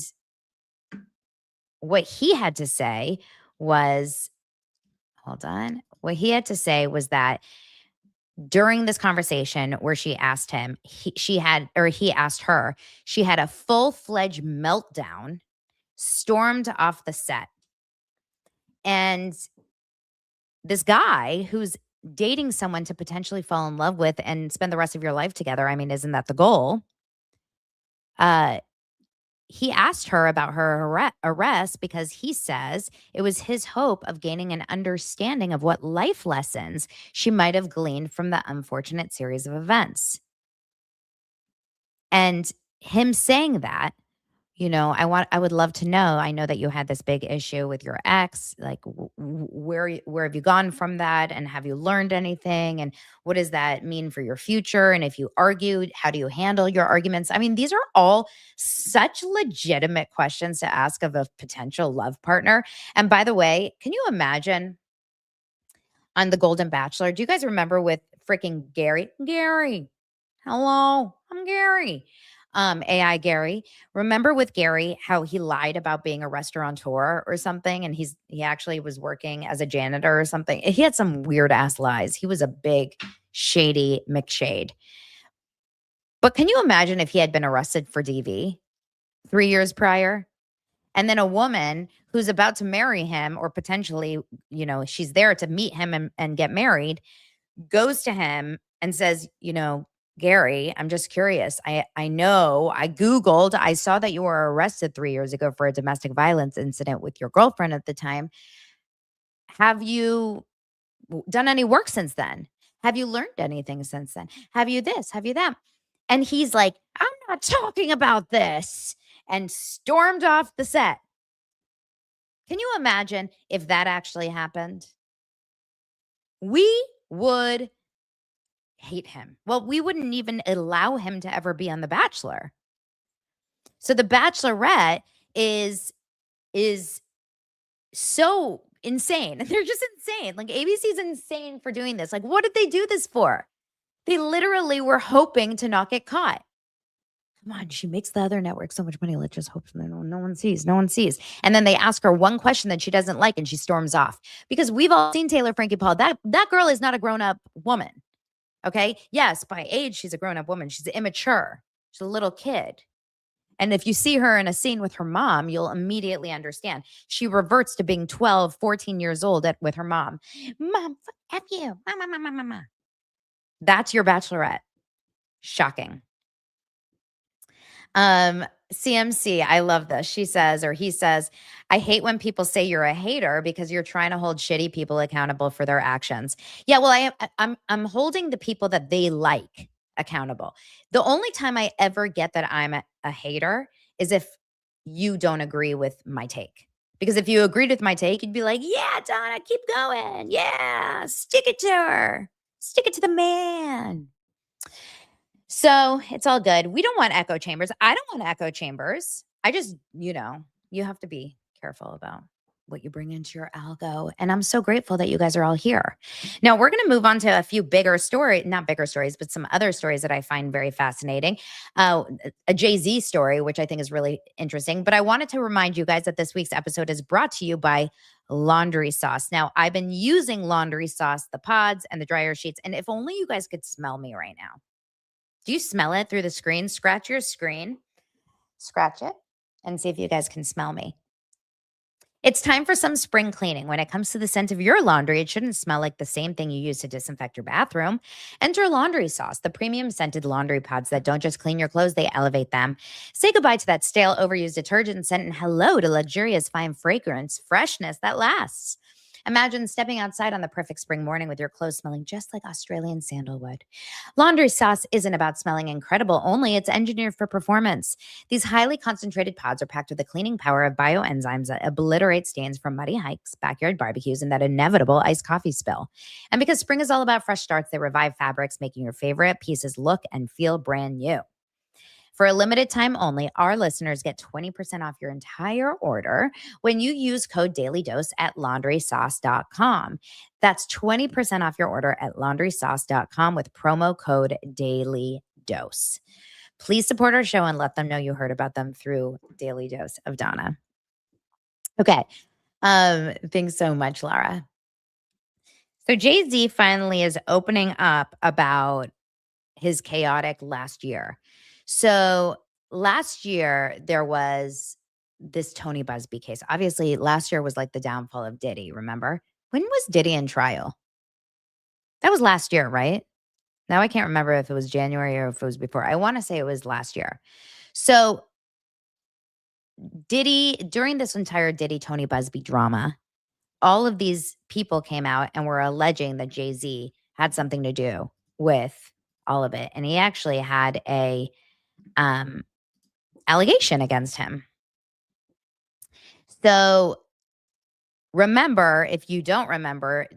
what he had to say was, what he had to say was that during this conversation where she asked him, he asked her, she had a full-fledged meltdown, stormed off the set. And this guy who's dating someone to potentially fall in love with and spend the rest of your life together, I mean, isn't that the goal? He asked her about her arrest because he says it was his hope of gaining an understanding of what life lessons she might have gleaned from the unfortunate series of events. And him saying that, you know, I would love to know. I know that you had this big issue with your ex. Like, where have you gone from that? And have you learned anything? And what does that mean for your future? And if you argued, how do you handle your arguments? I mean, these are all such legitimate questions to ask of a potential love partner. And by the way, can you imagine on The Golden Bachelor? Do you guys remember with freaking Gary? Gary, hello, I'm Gary. AI Gary. Remember with Gary how he lied about being a restaurateur or something, and he actually was working as a janitor or something. He had some weird ass lies. He was a big shady McShade. But can you imagine if he had been arrested for DV 3 years prior? And then a woman who's about to marry him, or potentially, you know, she's there to meet him and get married, goes to him and says, you know, Gary, I'm just curious. I know, I Googled, I saw that you were arrested 3 years ago for a domestic violence incident with your girlfriend at the time. Have you done any work since then? Have you learned anything since then? Have you this? Have you that? And he's like, I'm not talking about this, and stormed off the set. Can you imagine if that actually happened? We would hate him. Well, we wouldn't even allow him to ever be on The Bachelor. So The Bachelorette is so insane. They're just insane. Like, ABC's insane for doing this. Like, what did they do this for? They literally were hoping to not get caught. Come on, she makes the other network so much money. Let's just hope no one sees. No one sees. And then they ask her one question that she doesn't like, and she storms off. Because we've all seen Taylor Frankie Paul. That girl is not a grown-up woman. Okay? Yes, by age, she's a grown-up woman. She's immature. She's a little kid. And if you see her in a scene with her mom, you'll immediately understand. She reverts to being 12, 14 years old with her mom. Mom, F you. Mama. That's your Bachelorette. Shocking. CMC, I love this. She says, or he says, I hate when people say you're a hater because you're trying to hold shitty people accountable for their actions. Yeah, well, I'm holding the people that they like accountable. The only time I ever get that I'm a hater is if you don't agree with my take. Because if you agreed with my take, you'd be like, yeah, Donna, keep going. Yeah, stick it to her. Stick it to the man. So it's all good. We don't want echo chambers. I don't want echo chambers. I just, you have to be careful about what you bring into your algo. And I'm so grateful that you guys are all here. Now we're going to move on to a few not bigger stories, but some other stories that I find very fascinating. A Jay-Z story, which I think is really interesting. But I wanted to remind you guys that this week's episode is brought to you by Laundry Sauce. Now, I've been using Laundry Sauce, the pods and the dryer sheets. And if only you guys could smell me right now. Do you smell it through the screen? Scratch your screen. Scratch it and see if you guys can smell me. It's time for some spring cleaning. When it comes to the scent of your laundry, it shouldn't smell like the same thing you use to disinfect your bathroom. Enter Laundry Sauce, the premium scented laundry pods that don't just clean your clothes, they elevate them. Say goodbye to that stale, overused detergent scent and hello to luxurious, fine fragrance, freshness that lasts. Imagine stepping outside on the perfect spring morning with your clothes smelling just like Australian sandalwood. Laundry Sauce isn't about smelling incredible only, it's engineered for performance. These highly concentrated pods are packed with the cleaning power of bioenzymes that obliterate stains from muddy hikes, backyard barbecues, and that inevitable iced coffee spill. And because spring is all about fresh starts, they revive fabrics, making your favorite pieces look and feel brand new. For a limited time only, our listeners get 20% off your entire order when you use code DailyDose at laundrysauce.com. That's 20% off your order at laundrysauce.com with promo code DailyDose. Please support our show and let them know you heard about them through Daily Dose of Donna. Okay. Thanks so much, Laura. So Jay-Z finally is opening up about his chaotic last year. So last year, there was this Tony Busby case. Obviously, last year was like the downfall of Diddy, remember? When was Diddy in trial? That was last year, right? Now I can't remember if it was January or if it was before. I want to say it was last year. So Diddy, during this entire Diddy-Tony Busby drama, all of these people came out and were alleging that Jay-Z had something to do with all of it. And he actually had a allegation against him. So remember, if you don't remember,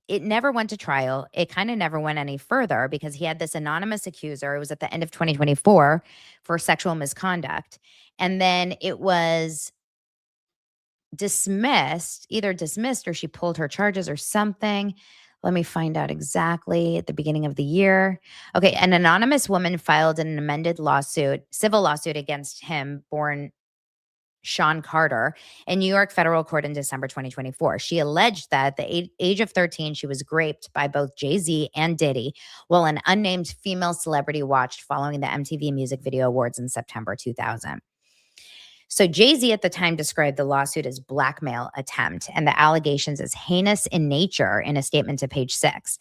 it never went to trial. It kind of never went any further because he had this anonymous accuser. It was at the end of 2024 for sexual misconduct. And then it was either dismissed or she pulled her charges or something. Let me find out exactly at the beginning of the year. Okay, an anonymous woman filed an amended civil lawsuit against him, born Sean Carter, in New York federal court in December 2024. She alleged that at the age of 13, she was raped by both Jay-Z and Diddy while an unnamed female celebrity watched following the MTV Music Video Awards in September 2000. So Jay-Z at the time described the lawsuit as blackmail attempt and the allegations as heinous in nature in a statement to Page 6.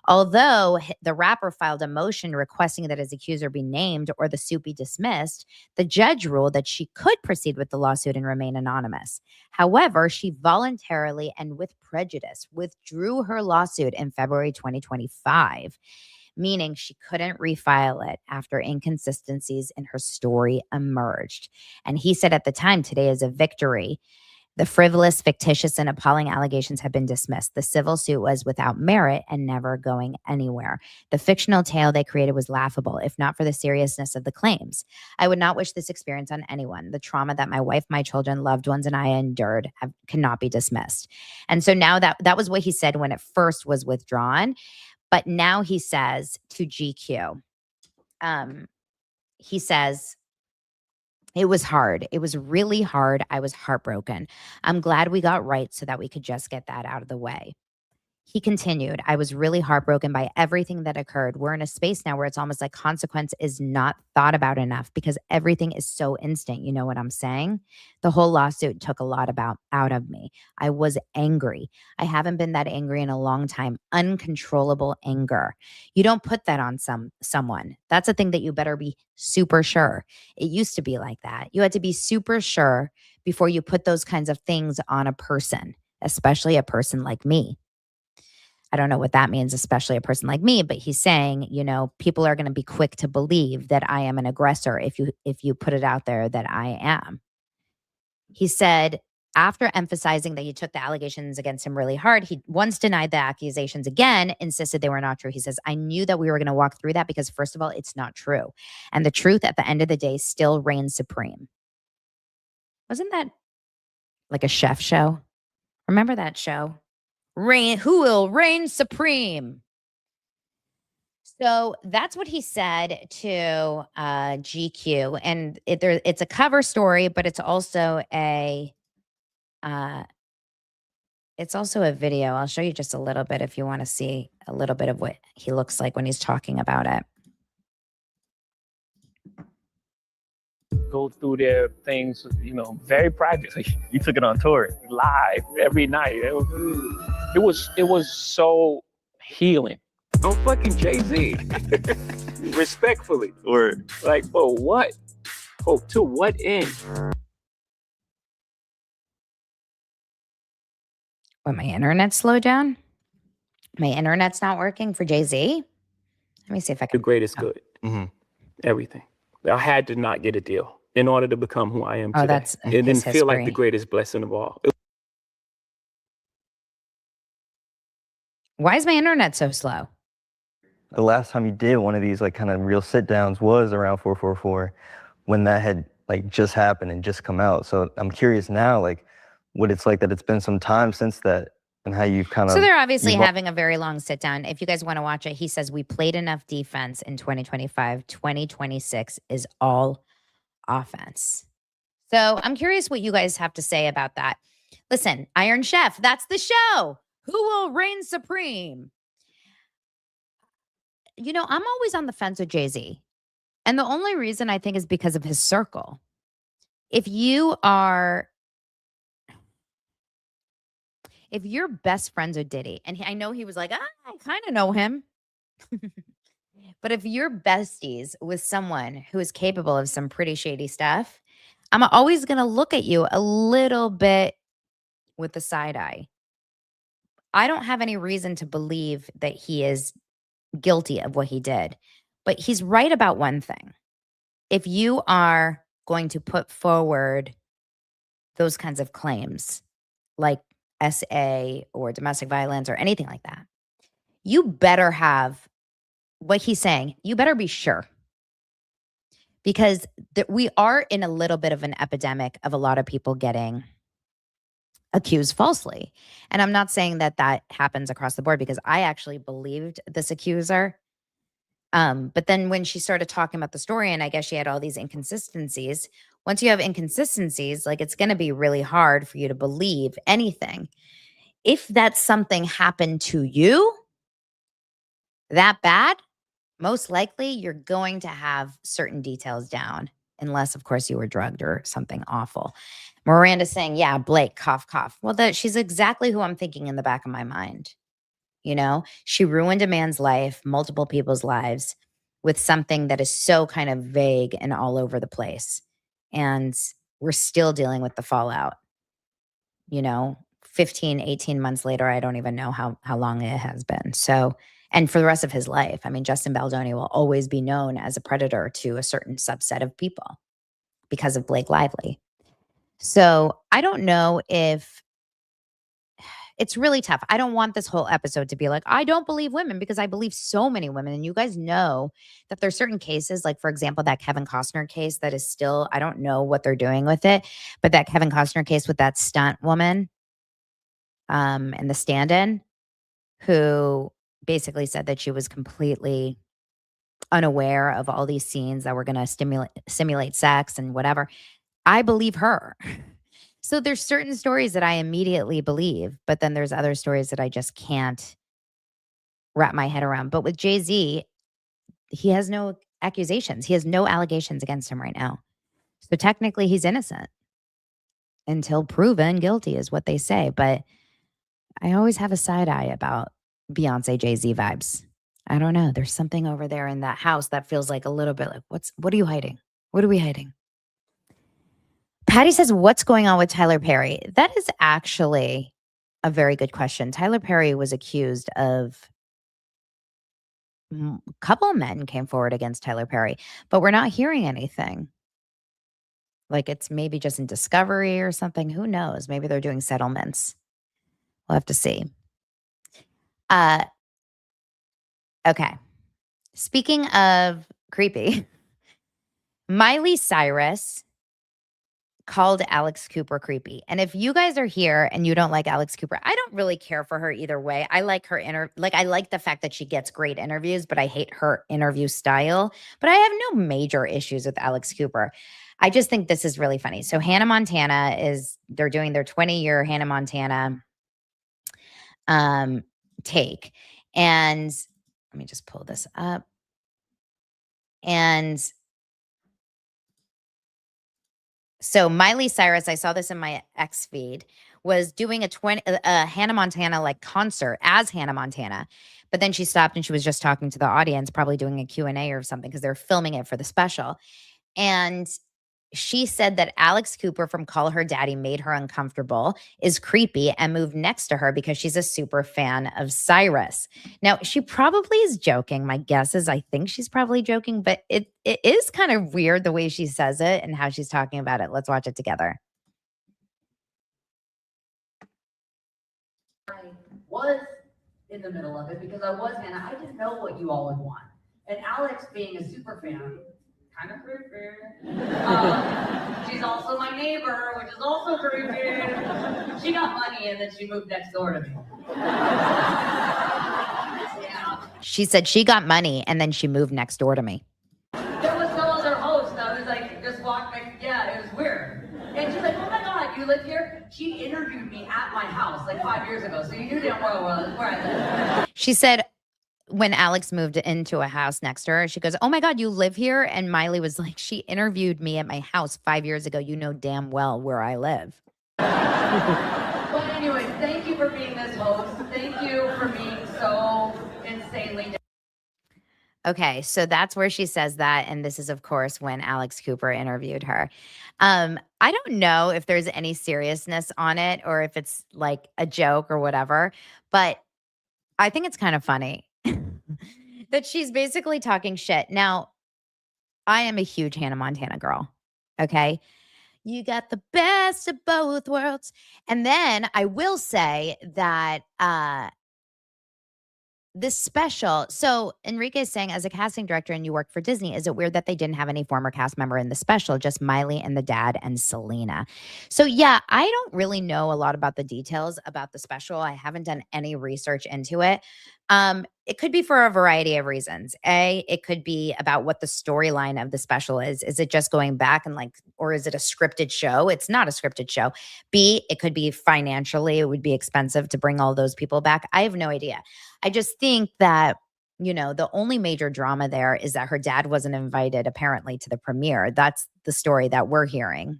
Although the rapper filed a motion requesting that his accuser be named or the suit be dismissed, the judge ruled that she could proceed with the lawsuit and remain anonymous. However, she voluntarily and with prejudice withdrew her lawsuit in February 2025, meaning she couldn't refile it after inconsistencies in her story emerged. And he said at the time, today is a victory. The frivolous, fictitious, and appalling allegations have been dismissed. The civil suit was without merit and never going anywhere. The fictional tale they created was laughable, if not for the seriousness of the claims. I would not wish this experience on anyone. The trauma that my wife, my children, loved ones, and I endured cannot be dismissed. And so now that was what he said when it first was withdrawn. But now he says to GQ, he says, it was hard. It was really hard. I was heartbroken. I'm glad we got right so that we could just get that out of the way. He continued, I was really heartbroken by everything that occurred. We're in a space now where it's almost like consequence is not thought about enough because everything is so instant. You know what I'm saying? The whole lawsuit took a lot out of me. I was angry. I haven't been that angry in a long time. Uncontrollable anger. You don't put that on someone. That's a thing that you better be super sure. It used to be like that. You had to be super sure before you put those kinds of things on a person, especially a person like me. I don't know what that means, especially a person like me, but he's saying, you know, people are going to be quick to believe that I am an aggressor if you put it out there that I am. He said, after emphasizing that he took the allegations against him really hard, he once denied the accusations again, insisted they were not true. He says, I knew that we were going to walk through that because, first of all, it's not true. And the truth at the end of the day still reigns supreme. Wasn't that like a chef show? Remember that show? Who will reign supreme? So that's what he said to GQ, and it's a cover story, but it's also a video. I'll show you just a little bit if you want to see a little bit of what he looks like when he's talking about it. Go through their things, you know, very private. Like, you took it on tour live every night. It was so healing. I'm fucking Jay-Z. Respectfully. Or like, for what? Oh, to what end? When my internet slowed down? My internet's not working for Jay-Z? Let me see if I can. The greatest good. mm-hmm. Everything. I had to not get a deal in order to become who I am today. That's it didn't his feel like history. the greatest blessing of all. Why is my internet so slow? The last time you did one of these like kind of real sit downs was around 444 when that had like just happened and just come out. So I'm curious now, like what it's like that it's been some time since that and how you've kind of. So they're obviously having a very long sit down. If you guys want to watch it, he says, we played enough defense in 2025. 2026 is all offense. So I'm curious what you guys have to say about that. Listen, Iron Chef, that's the show. Who will reign supreme? You know, I'm always on the fence with Jay-Z. And the only reason I think is because of his circle. If you're best friends with Diddy, and I know he was like, I kind of know him. But if you're besties with someone who is capable of some pretty shady stuff, I'm always going to look at you a little bit with the side eye. I don't have any reason to believe that he is guilty of what he did. But he's right about one thing. If you are going to put forward those kinds of claims, like SA or domestic violence or anything like that, you better have what he's saying. You better be sure. Because we are in a little bit of an epidemic of a lot of people getting accused falsely. And I'm not saying that that happens across the board because I actually believed this accuser. But then when she started talking about the story, and I guess she had all these inconsistencies, once you have inconsistencies, like it's going to be really hard for you to believe anything. If that something happened to you that bad, most likely you're going to have certain details down, unless, of course, you were drugged or something awful. Miranda's saying, yeah, Blake, cough, cough. Well, she's exactly who I'm thinking in the back of my mind. You know, she ruined a man's life, multiple people's lives, with something that is so kind of vague and all over the place. And we're still dealing with the fallout, 15, 18 months later. I don't even know how long it has been. So, and for the rest of his life, I mean, Justin Baldoni will always be known as a predator to a certain subset of people because of Blake Lively. So I don't know if it's really tough. I don't want this whole episode to be like, I don't believe women, because I believe so many women. And you guys know that there's certain cases, like, for example, that Kevin Costner case that is still, I don't know what they're doing with it, but that Kevin Costner case with that stunt woman and the stand-in who basically said that she was completely unaware of all these scenes that were going to simulate sex and whatever. I believe her. So there's certain stories that I immediately believe, but then there's other stories that I just can't wrap my head around. But with Jay-Z, he has no accusations. He has no allegations against him right now. So technically he's innocent until proven guilty is what they say. But I always have a side eye about Beyonce Jay-Z vibes. I don't know. There's something over there in that house that feels like a little bit like, what are you hiding? What are we hiding? Patty says, what's going on with Tyler Perry? That is actually a very good question. Tyler Perry was accused of, a couple of men came forward against Tyler Perry, but we're not hearing anything. Like, it's maybe just in discovery or something. Who knows? Maybe they're doing settlements. We'll have to see. Okay. Speaking of creepy, Miley Cyrus called Alex Cooper creepy. And if you guys are here and you don't like Alex Cooper, I don't really care for her either way. I like her I like the fact that she gets great interviews, but I hate her interview style. But I have no major issues with Alex Cooper. I just think this is really funny. So Hannah Montana they're doing their 20-year Hannah Montana take. And let me just pull this up. And so Miley Cyrus, I saw this in my X feed, was doing a Hannah Montana like concert as Hannah Montana. But then she stopped and she was just talking to the audience, probably doing a Q&A or something because they're filming it for the special. And she said that Alex Cooper from Call Her Daddy made her uncomfortable, is creepy, and moved next to her because she's a super fan of Cyrus. Now, she probably is joking. My guess is I think she's probably joking, but it is kind of weird the way she says it and how she's talking about it. Let's watch it together. I was in the middle of it because I was Hannah. I didn't know what you all would want. And Alex, being a super fan, kind of creepy. She's also my neighbor, which is also creepy. She got money and then she moved next door to me. Yeah. She said she got money and then she moved next door to me. There was no other host. I was like, just walked back. Yeah, it was weird. And she's like, oh my God, you live here? She interviewed me at my house like 5 years ago. So you knew damn well where I live. She said, when Alex moved into a house next to her, she goes, oh my God, you live here? And Miley was like, she interviewed me at my house 5 years ago. You know damn well where I live. But anyway, thank you for being this host. Thank you for being so insanely. Okay, so that's where she says that. And this is, of course, when Alex Cooper interviewed her. I don't know if there's any seriousness on it or if it's like a joke or whatever, but I think it's kind of funny that she's basically talking shit. Now, I am a huge Hannah Montana girl, okay? You got the best of both worlds. And then I will say that this special, so Enrique is saying, as a casting director and you work for Disney, is it weird that they didn't have any former cast member in the special, just Miley and the dad and Selena? So yeah, I don't really know a lot about the details about the special. I haven't done any research into it. It could be for a variety of reasons. A, it could be about what the storyline of the special is. Is it just going back and or is it a scripted show? It's not a scripted show. B, it could be financially, it would be expensive to bring all those people back. I have no idea. I just think that, the only major drama there is that her dad wasn't invited apparently to the premiere. That's the story that we're hearing.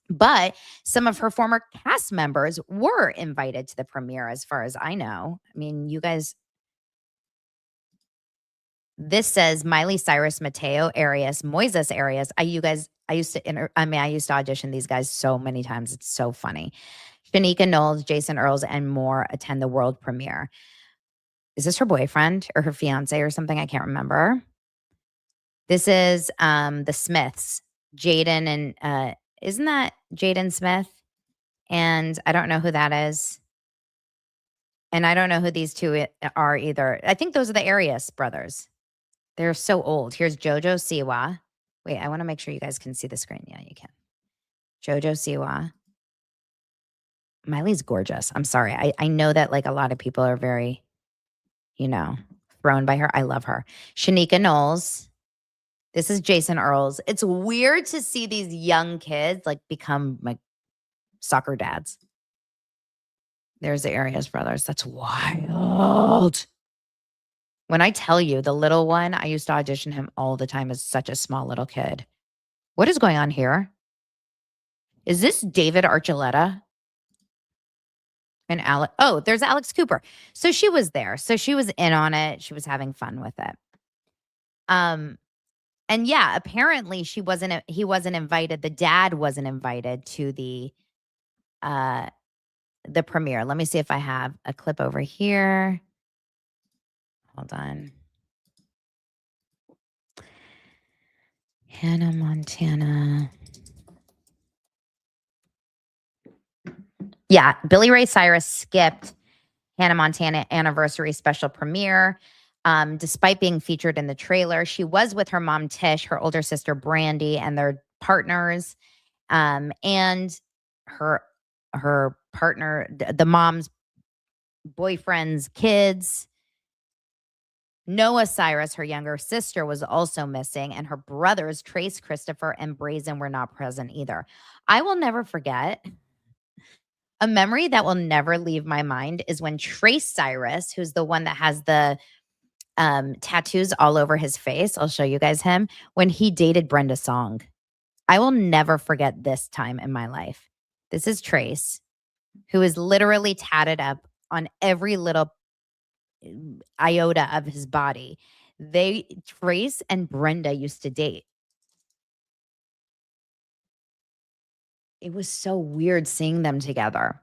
But some of her former cast members were invited to the premiere, as far as I know. I mean, you guys, this says Miley Cyrus, Mateo Arias, Moises Arias. I used to audition these guys so many times. It's so funny. Shanika Knowles, Jason Earls, and more attend the world premiere. Is this her boyfriend or her fiance or something? I can't remember. This is the Smiths, Jaden and isn't that Jaden Smith? And I don't know who that is. And I don't know who these two are either. I think those are the Arias brothers. They're so old. Here's Jojo Siwa. Wait, I want to make sure you guys can see the screen. Yeah, you can. Jojo Siwa. Miley's gorgeous. I'm sorry. I know that like a lot of people are very, thrown by her. I love her. Shanika Knowles. This is Jason Earls. It's weird to see these young kids like become like soccer dads. There's the Arias brothers. That's wild. When I tell you the little one, I used to audition him all the time as such a small little kid. What is going on here? Is this David Archuleta? And Alex? Oh, there's Alex Cooper. So she was there. So she was in on it. She was having fun with it. And yeah, apparently he wasn't invited. The dad wasn't invited to the premiere. Let me see if I have a clip over here. Hold on. Hannah Montana. Yeah, Billy Ray Cyrus skipped Hannah Montana anniversary special premiere. Despite being featured in the trailer, she was with her mom, Tish, her older sister, Brandy, and their partners, and her partner, the mom's boyfriend's kids. Noah Cyrus, her younger sister, was also missing, and her brothers, Trace, Christopher, and Brazen, were not present either. I will never forget. A memory that will never leave my mind is when Trace Cyrus, who's the one that has the tattoos all over his face. I'll show you guys him when he dated Brenda Song. I will never forget this time in my life. This is Trace, who is literally tatted up on every little iota of his body. Trace and Brenda used to date. It was so weird seeing them together.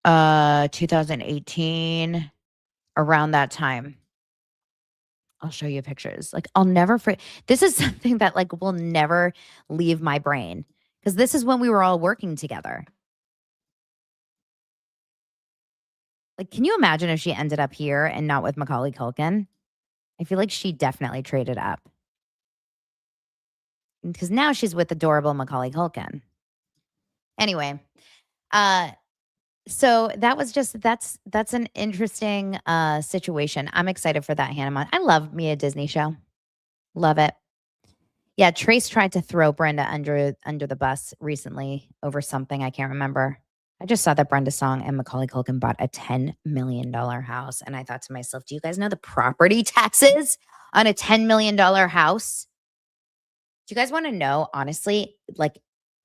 2018, around that time. I'll show you pictures. Like, I'll never forget. This is something that like will never leave my brain because this is when we were all working together. Like, can you imagine if she ended up here and not with Macaulay Culkin? I feel like she definitely traded up because now she's with adorable Macaulay Culkin. Anyway, so that was that's an interesting situation. I'm excited for that, Hannah. I love me a Disney show. Love it. Yeah, Trace tried to throw Brenda under the bus recently over something. I can't remember. I just saw that Brenda Song and Macaulay Culkin bought a $10 million house. And I thought to myself, do you guys know the property taxes on a $10 million house? Do you guys want to know, honestly, like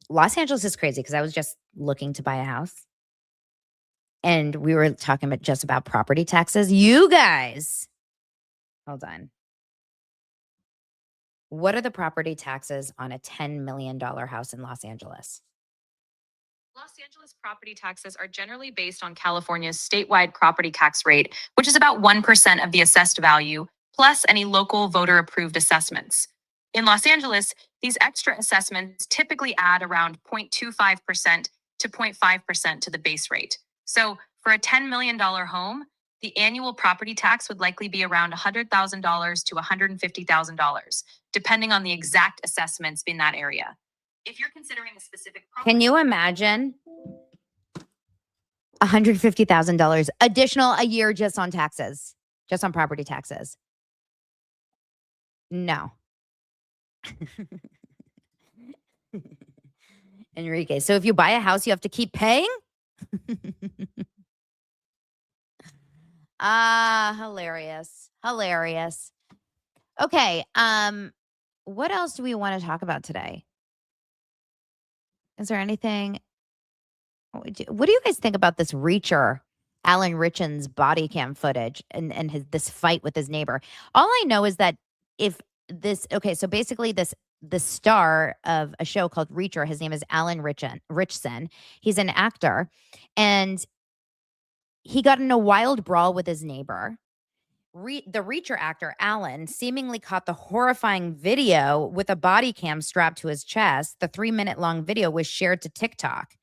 Los Angeles is crazy because I was just looking to buy a house. And we were talking just about property taxes. You guys, hold on. What are the property taxes on a $10 million house in Los Angeles? Los Angeles property taxes are generally based on California's statewide property tax rate, which is about 1% of the assessed value, plus any local voter-approved assessments. In Los Angeles, these extra assessments typically add around 0.25% to 0.5% to the base rate. So for a $10 million home, the annual property tax would likely be around $100,000 to $150,000, depending on the exact assessments in that area. If you're considering a specific property, can you imagine $150,000 additional a year just on taxes, just on property taxes? No. Enrique, so if you buy a house, you have to keep paying? Hilarious. Hilarious. Okay, what else do we want to talk about today? Is there anything? What do you guys think about this Reacher, Alan Ritchson's body cam footage and this fight with his neighbor? All I know is that if this, okay, so basically the star of a show called Reacher, his name is Alan Ritchson. He's an actor, and he got in a wild brawl with his neighbor. The Reacher actor, Alan, seemingly caught the horrifying video with a body cam strapped to his chest. The 3-minute long video was shared to TikTok.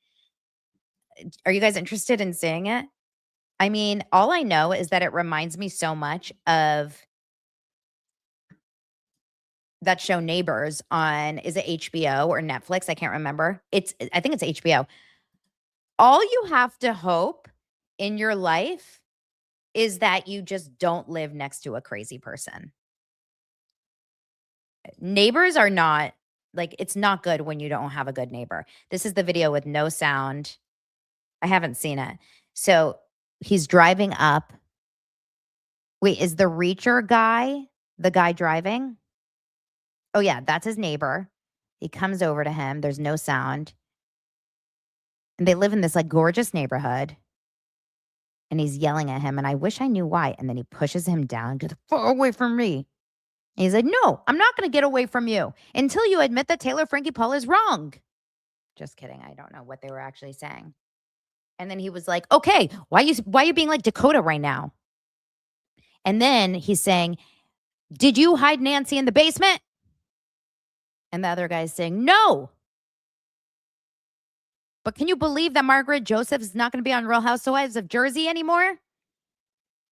Are you guys interested in seeing it? I mean, all I know is that it reminds me so much of that show Neighbors on, is it HBO or Netflix? I can't remember. I think it's HBO. All you have to hope in your life is that you just don't live next to a crazy person. Neighbors are not, like, it's not good when you don't have a good neighbor. This is the video with no sound. I haven't seen it. So he's driving up. Wait, is the Reacher guy the guy driving? Oh, yeah, that's his neighbor. He comes over to him. There's no sound. And they live in this, like, gorgeous neighborhood. And he's yelling at him, and I wish I knew why. And then he pushes him down, get far away from me. And he's like, no, I'm not going to get away from you until you admit that Taylor Frankie Paul is wrong. Just kidding. I don't know what they were actually saying. And then he was like, okay, why are you being like Dakota right now? And then he's saying, did you hide Nancy in the basement? And the other guy's saying, no. But can you believe that Margaret Joseph is not going to be on Real Housewives of Jersey anymore?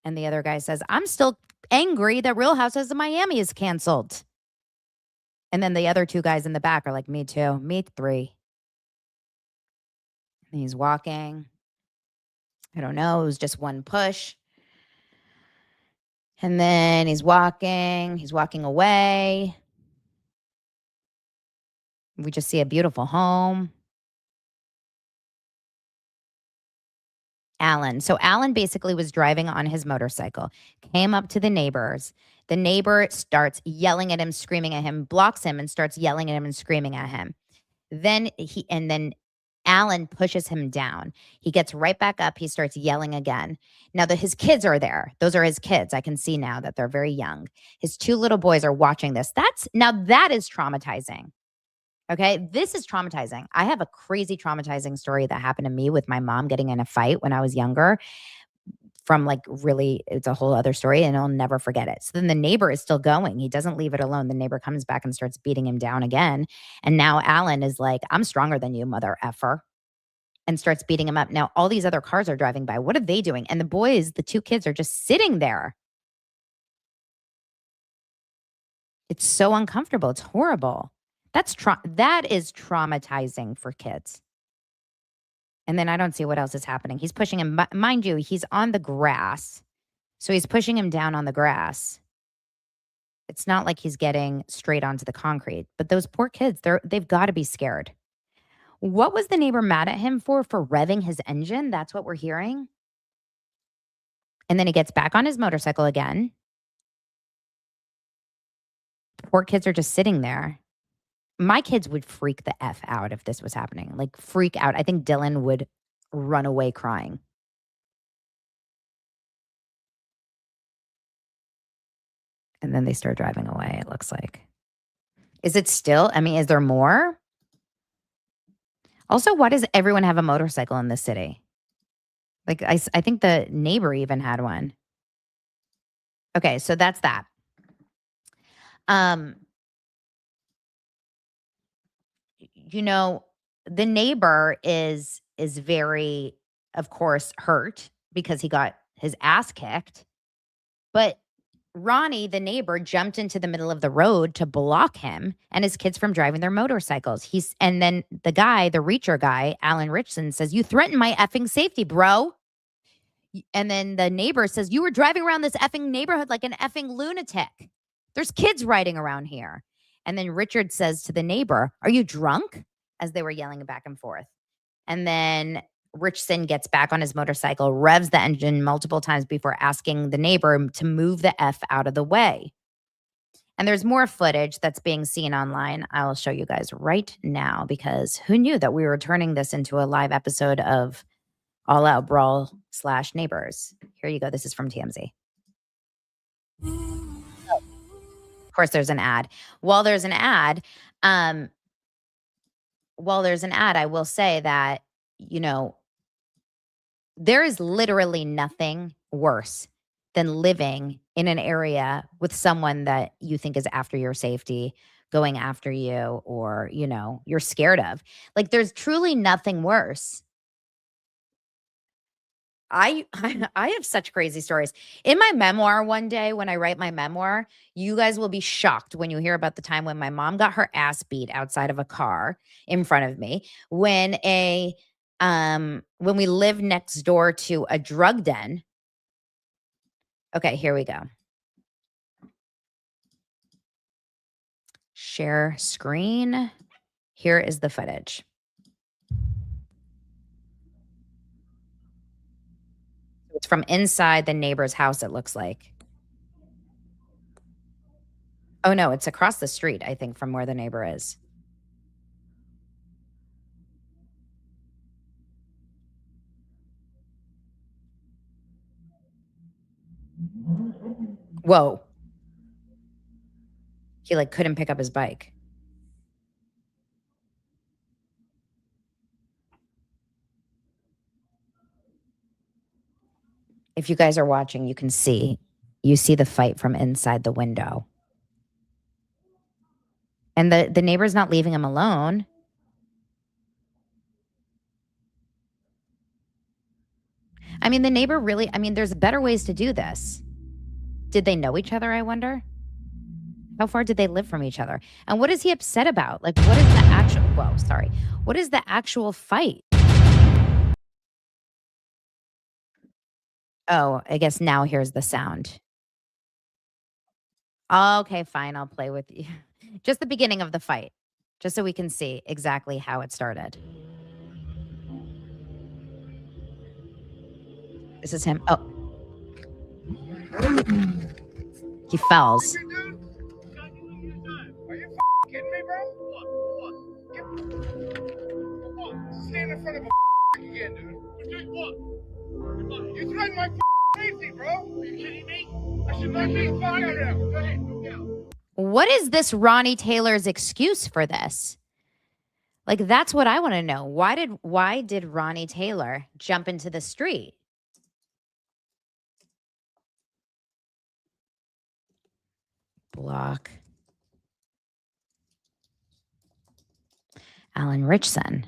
And the other guy says, I'm still angry that Real Housewives of Miami is canceled. And then the other two guys in the back are like, me too. Me three. And he's walking. I don't know. It was just one push. And then he's walking. He's walking away. We just see a beautiful home. Alan. So Alan basically was driving on his motorcycle, came up to the neighbors. The neighbor starts yelling at him, screaming at him, blocks him and starts yelling at him and screaming at him. Then Alan pushes him down. He gets right back up. He starts yelling again. Now his kids are there. Those are his kids. I can see now that they're very young. His two little boys are watching this. That is traumatizing. Okay, this is traumatizing. I have a crazy traumatizing story that happened to me with my mom getting in a fight when I was younger from it's a whole other story and I'll never forget it. So then the neighbor is still going. He doesn't leave it alone. The neighbor comes back and starts beating him down again. And now Alan is like, I'm stronger than you, mother effer, and starts beating him up. Now all these other cars are driving by. What are they doing? And the boys, the two kids are just sitting there. It's so uncomfortable. It's horrible. That is traumatizing for kids. And then I don't see what else is happening. He's pushing him. Mind you, he's on the grass. So he's pushing him down on the grass. It's not like he's getting straight onto the concrete. But those poor kids, they've got to be scared. What was the neighbor mad at him for revving his engine? That's what we're hearing. And then he gets back on his motorcycle again. Poor kids are just sitting there. My kids would freak the F out if this was happening. Like, freak out. I think Dylan would run away crying. And then they start driving away, it looks like. Is it still? I mean, is there more? Also, why does everyone have a motorcycle in this city? Like, I think the neighbor even had one. Okay, so that's that. You know, the neighbor is very, of course, hurt because he got his ass kicked. But Ronnie, the neighbor, jumped into the middle of the road to block him and his kids from driving their motorcycles. And then the guy, the Reacher guy, Alan Ritchson, says, you threatened my effing safety, bro. And then the neighbor says, you were driving around this effing neighborhood like an effing lunatic. There's kids riding around here. And then Richard says to the neighbor, are you drunk? As they were yelling back and forth. And then Ritchson gets back on his motorcycle, revs the engine multiple times before asking the neighbor to move the F out of the way. And there's more footage that's being seen online. I'll show you guys right now because who knew that we were turning this into a live episode of All Out Brawl / Neighbors. Here you go. This is from TMZ. Of course, there's an ad. While there's an ad, I will say that, you know, there is literally nothing worse than living in an area with someone that you think is after your safety, going after you, or, you know, you're scared of. Like, there's truly nothing worse. I have such crazy stories. In my memoir one day, when I write my memoir, you guys will be shocked when you hear about the time when my mom got her ass beat outside of a car in front of me, when we lived next door to a drug den. Okay, here we go. Share screen. Here is the footage. It's from inside the neighbor's house, it looks like. Oh, no, it's across the street, I think, from where the neighbor is. Whoa. He, like, couldn't pick up his bike. If you guys are watching, you can see. You see the fight from inside the window. And the neighbor's not leaving him alone. I mean, the neighbor really, I mean, there's better ways to do this. Did they know each other, I wonder? How far did they live from each other? And what is he upset about? Like, what is the actual, whoa, sorry. What is the actual fight? Oh, I guess now here's the sound. Okay, fine. I'll play with you. Just the beginning of the fight, just so we can see exactly how it started. This is him. Oh. He fells. Are you kidding me, bro? Stand in front of a again, dude. What? You threatened my safety, bro. Are you kidding me? I should not be fine now. Go ahead, go down. What is this Ronnie Taylor's excuse for this? Like, that's what I want to know. Why did Ronnie Taylor jump into the street? Block. Alan Ritchson.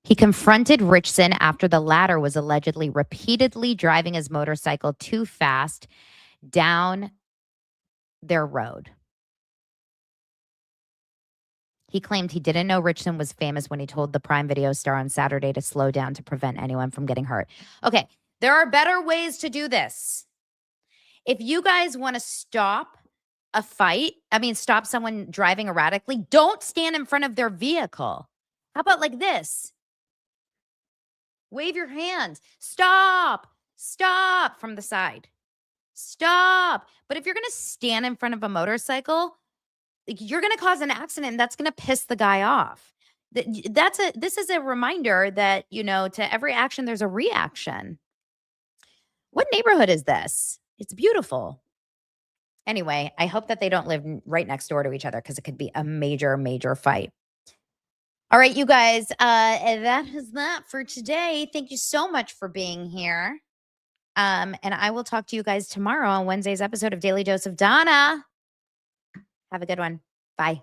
He confronted Ritchson after the latter was allegedly repeatedly driving his motorcycle too fast down their road. He claimed he didn't know Ritchson was famous when he told the Prime Video star on Saturday to slow down to prevent anyone from getting hurt. Okay, there are better ways to do this. If you guys want to stop a fight, stop someone driving erratically, don't stand in front of their vehicle. How about like this? Wave your hand. Stop. Stop from the side. Stop. But if you're going to stand in front of a motorcycle, you're going to cause an accident, and that's going to piss the guy off. This is a reminder that, to every action, there's a reaction. What neighborhood is this? It's beautiful. Anyway, I hope that they don't live right next door to each other, because it could be a major, major fight. All right, you guys, that is that for today. Thank you so much for being here. And I will talk to you guys tomorrow on Wednesday's episode of Daily Dose of Donna. Have a good one. Bye.